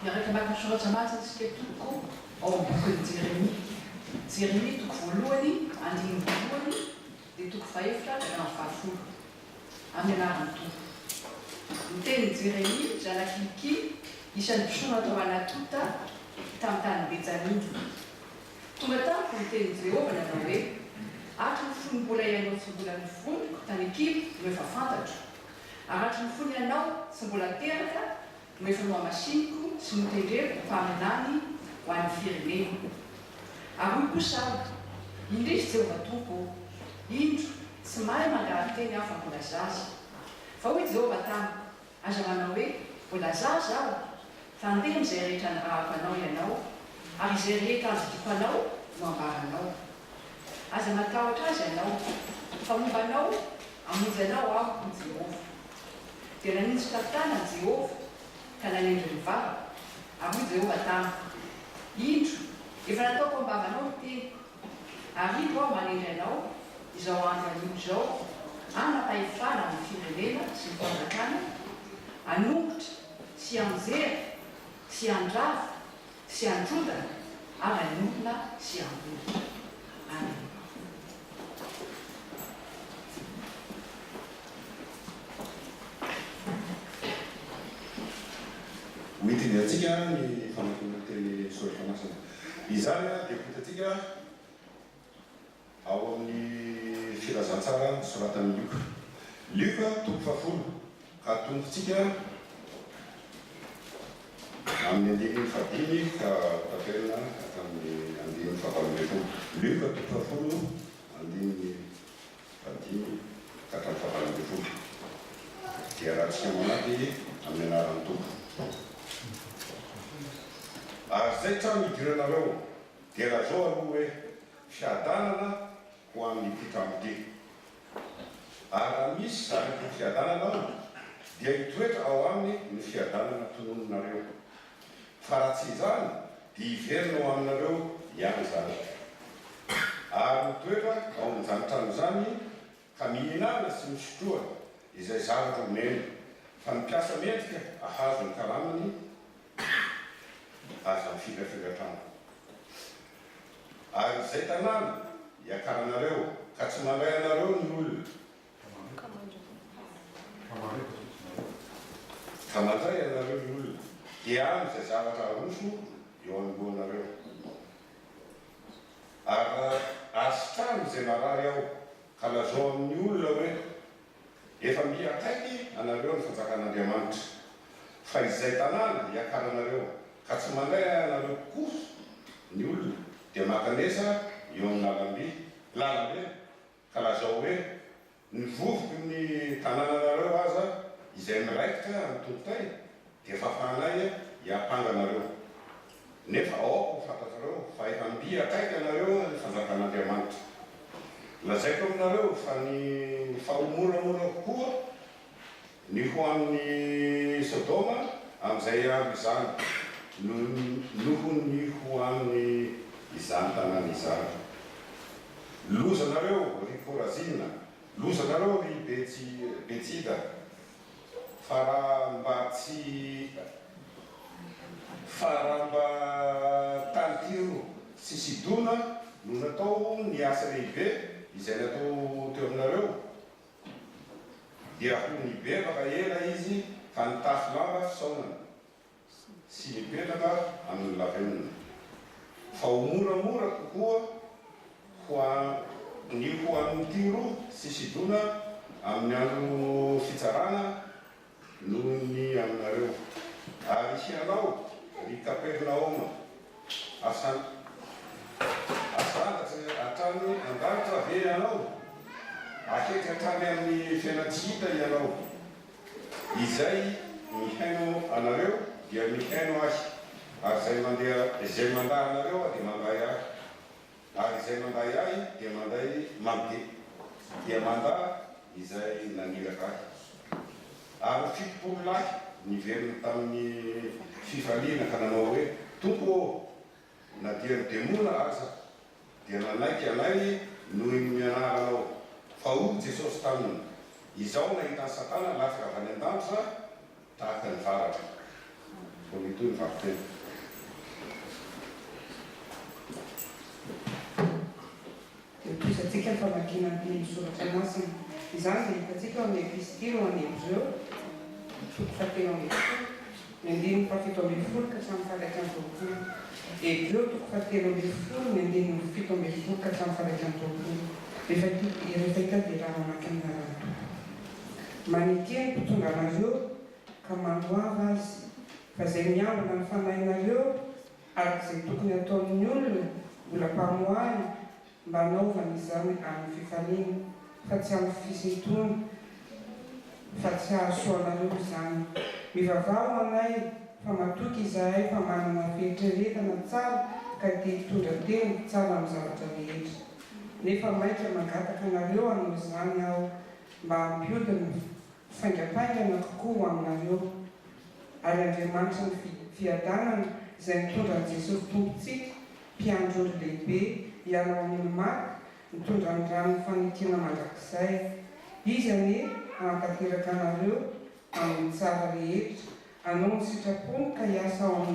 Miaraka makasoroatra matsika toko ao amin'ny bokin'i Jérémie toko voalohany andiny voalohany dia toko faefatra amin'ny fahafolo amin'ny anaran'ny Tompo. Ny tenin'i Jérémie zanak'Ilky isan'ny mpisoana tao Anatota tamin'ny tany Benjaminy. Tonga tamiko ny tenin'i Jehovah nanao hoe atro ny fony mbola ianao tsy mbola nifony tany Ekipto no efa fantatro. Aratro ny fony ianao tsy mbola teraka no efa nohamasiniko sy notendreko mpaminany ho an'ny firenena. Ary hoy kosa indrisy Jehovah Tompo, indro tsy mahay mangarary teny aho fa mbola zaza. Fa hoy Jehovah tamiko, aza manao hoe mbola zaza aho, fa andeha amin'izay rehetra nirahako anao ianao, ary izay rehetra azodiko anao no ambaranao. Aza matahotra azy ianao, fa momba anao hamonjy anao aho ny Jehovah. Dia naninjika tanany Jehovah ka nanendry ny vava, ary hoy Jehovah tamiko, indro efa nataoko ambavanao ny teniko, ary indro aho manendry anao izao andro anio izao anapahefana amin'ny firenena sy ny fanjakana, hanombotra sy hanjera sy handrava sy handrodana ary hanompona sy hambony. Amen. Hoitiny atsika ny famakiana teny soratra masina. Izany dia hitatsika ao amin'ny filazantsara soratan'ny Luka. Luka toko fahafolo ka tombotsika amin'ny andininy fahadimy ka taferina hatramin'ny andininy fahavalo ambin'ny folo. Luka toko fahafolo andininy fahadimy ka hatramin'ny fahavalo ambin'ny folo. Dia rahantsika manaty amin'ny anaran'ny Tompo. Ary zay trano idiranareo dia raha zao aloha hoe fiadanana ho amin'ny mpitrano ty. Ary raha misy zavatra fiadanana dia hitoetra ao aminy ny fiadanana tononinareo. Fa raha tsy izany dia hiverina ao aminareo ihany zany. Ary mitoetra ao amin'izany trano zany ka mihinana sy misotroa izay zavatra omeny, fa mipiasa mendrika ahazo ny karamany aza ny figafigatrano. Ary izay tanàna hiakaranareo ka tsy mandray anareo ny olona, ka mandray anareo ny olona dia any izay zavatra aroso eo anoloanareo. Ary asitrano izay marary ao ka lazao amin'ny olona hoe efa miakaiky anareo ny fanjakan'Andriamanitra. Fa izay tanàna hiakaranareo ka tsy mandray anareo kosa ny olona dia makanesa eo amin'ny lalambe ka lazao hoe ny vovoky ny tanànanareo aza izay miraikitra amin'ny tompotay dia fafanay hiampanganareo. Nefa aoko fantatrareo fa efa mbiakaiky anareo ny fanjakan'Andriamanitra. Lazaiko aminareo fa ny fahamoramora kokoa ny ho amin'ny Sodoma amin'izay andro izany noho ny ho amin'ny izany tanàna izany. Lozanareo ry Korazina, lozanareo ry Betsida, fa raha mba Tantiro sy Sidona no natao ny asa lehibe izay natao teo aminareo, dia ho nibebaka ela izy fa nitafy lamba fisaonana sy nipetraka amin'ny lavenina. Fa ho moramora kokoa ny ho amin'ity roa sisidona amin'ny andro fitsarana noho ny aminareo ary isianao ry Kapernaoma asandatsy hatrany andaritra ve ianao ahetry hatrany amin'ny fiainatsihita ianao izay mihaino anareo dia mihaino ahy ary zay manday anareo dia manday ahy ary izay manday ahy dia manday dia mandaa izay naniraka ahy ary fitopolo lahy niveriny tamin'ny fifaliana ka nanao hoe tompo na dia demona aza dia nanaiky anay noho ny mianaranao fa o Jesosy taminy izao nahitany Satana lafika avy any an-danitra tahaka ny varatra fonitoy ny varitena tosatsika ny famakiana ny misoratra masina izany dia hitatsika amin'ny epistilo amin'ny Hébreu toko fahatelo amby folo ny andininy fahafito amby folo ka hatramin'ny faharaiky amby roapolo Hébreu toko fahatelo amby folo ny andininy fito amby folo ka hatramin'ny faharaiky amby roapolo rehefa hitady raha mamaky amin'ny rahanto manekeny mpitonga anareo ka mandoava azy fa zay miambina ny fanahinareo arak'izay tokony ataon'ny olona mbola mpamoahany mba naovana izany amin'ny fifaliana fa tsy amin'ny fisintona fa tsy ahasoanareo izany mivavao anay fa matoky izahay fa manana fieritreretana tsara ka te hitondra teny tsara amin'ny zavatra rehetra nefa maika mangataka anareo hanao izany aho mba hampiodina faingapaingana kokoa aminareo ary Andriamanitra ny fiadanana izay mitondra ny Jesosy tompontsika mpiandro olo lehibe ianao amin'ny maky mitondra ny ranony fanekena mandrakizay izy ane hanatanteraka anareo amin'ny tsara rehetra anao ny sitrapony ka hiasa ao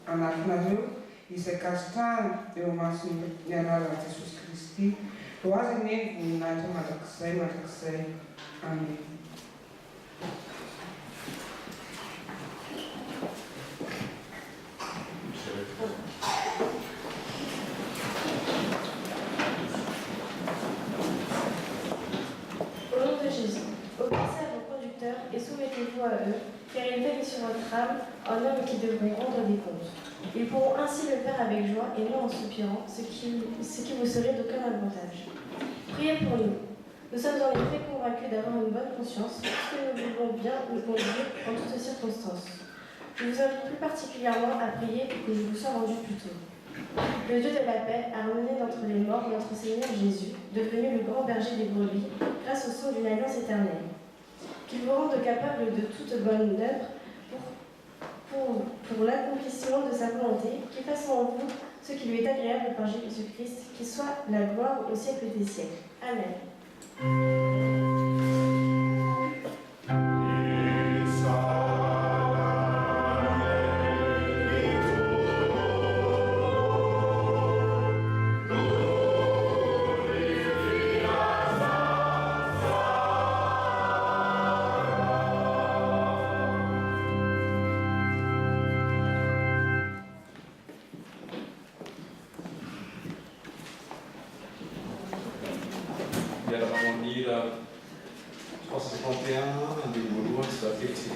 anatinareo izay kasitrahana eo masony ny anaran'i Jesosy Kristy ho azy ny voninahitra mandrakizay amen. Au nom de Jésus, obéissez à vos conducteurs et soumettez-vous à eux, car ils veillent sur votre âme, en hommes qui devront rendre des comptes. Ils pourront ainsi le faire avec joie et non en soupirant, ce qui vous serait d'aucun avantage. Priez pour nous. Nous sommes en effet convaincus d'avoir une bonne conscience, puisque nous voulons bien nous conduire en toutes circonstances. Je vous invite plus particulièrement à prier pour que je vous sois rendu plus tôt. Le Dieu de la paix a ramené d'entre les morts notre Seigneur Jésus, devenu le grand berger des brebis, grâce au sang d'une alliance éternelle. Qu'il vous rende capable de toute bonne œuvre pour l'accomplissement de sa volonté, qu'il fasse en vous ce qui lui est agréable par Jésus-Christ, qui soit la gloire au siècle des siècles. Amen. Il y a la harmonie, la 351, un des Gaulois, ça fait que c'est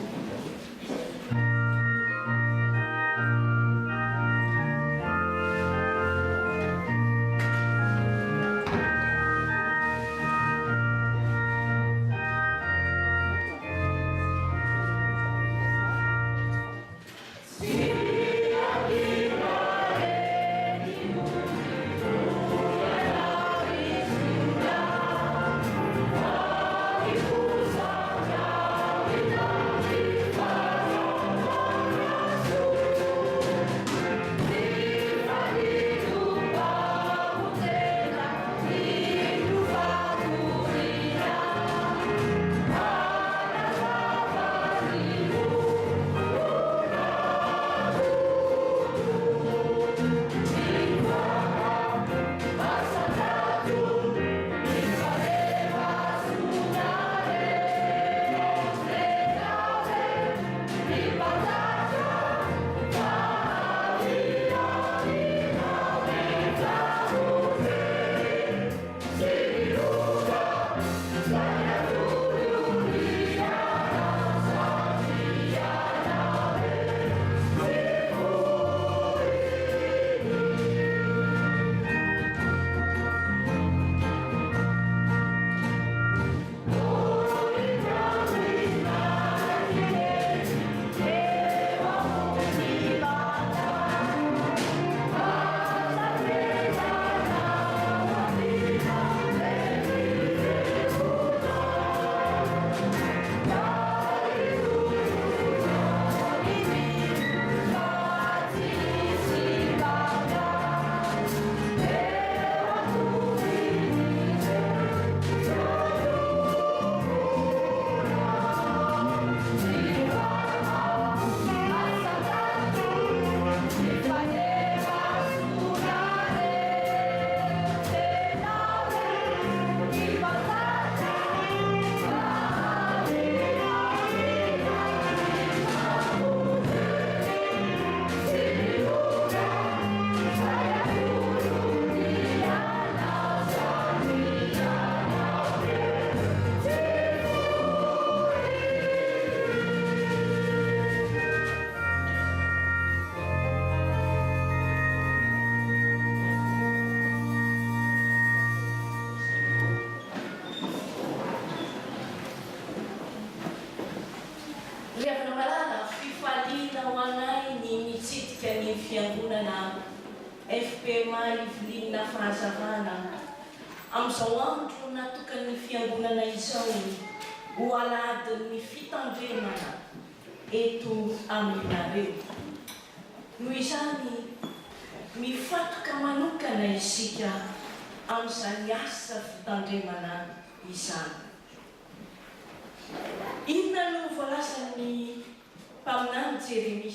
Bye. FPMA ivilinina fahazavana amin'izao andro natokany fiangonana izao ho aladin'ny fitandremana eto aminareo. Noho izany mifatoka manokana isika amin'izany asa fitandremana izany. Inona no voalazan'ny mpaminany Jeremia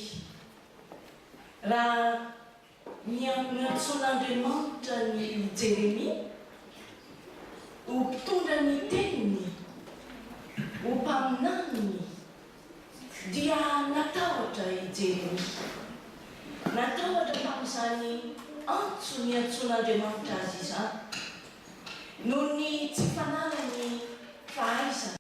raha niantson'Andriamanitra ny Jeremia ho mpitondra ny teniny, ho mpaminany, dia natahotra i Jeremia. Natahotra tamin'izany antso niantson'Andriamanitra azy izany noho ny tsy fananany fahaizana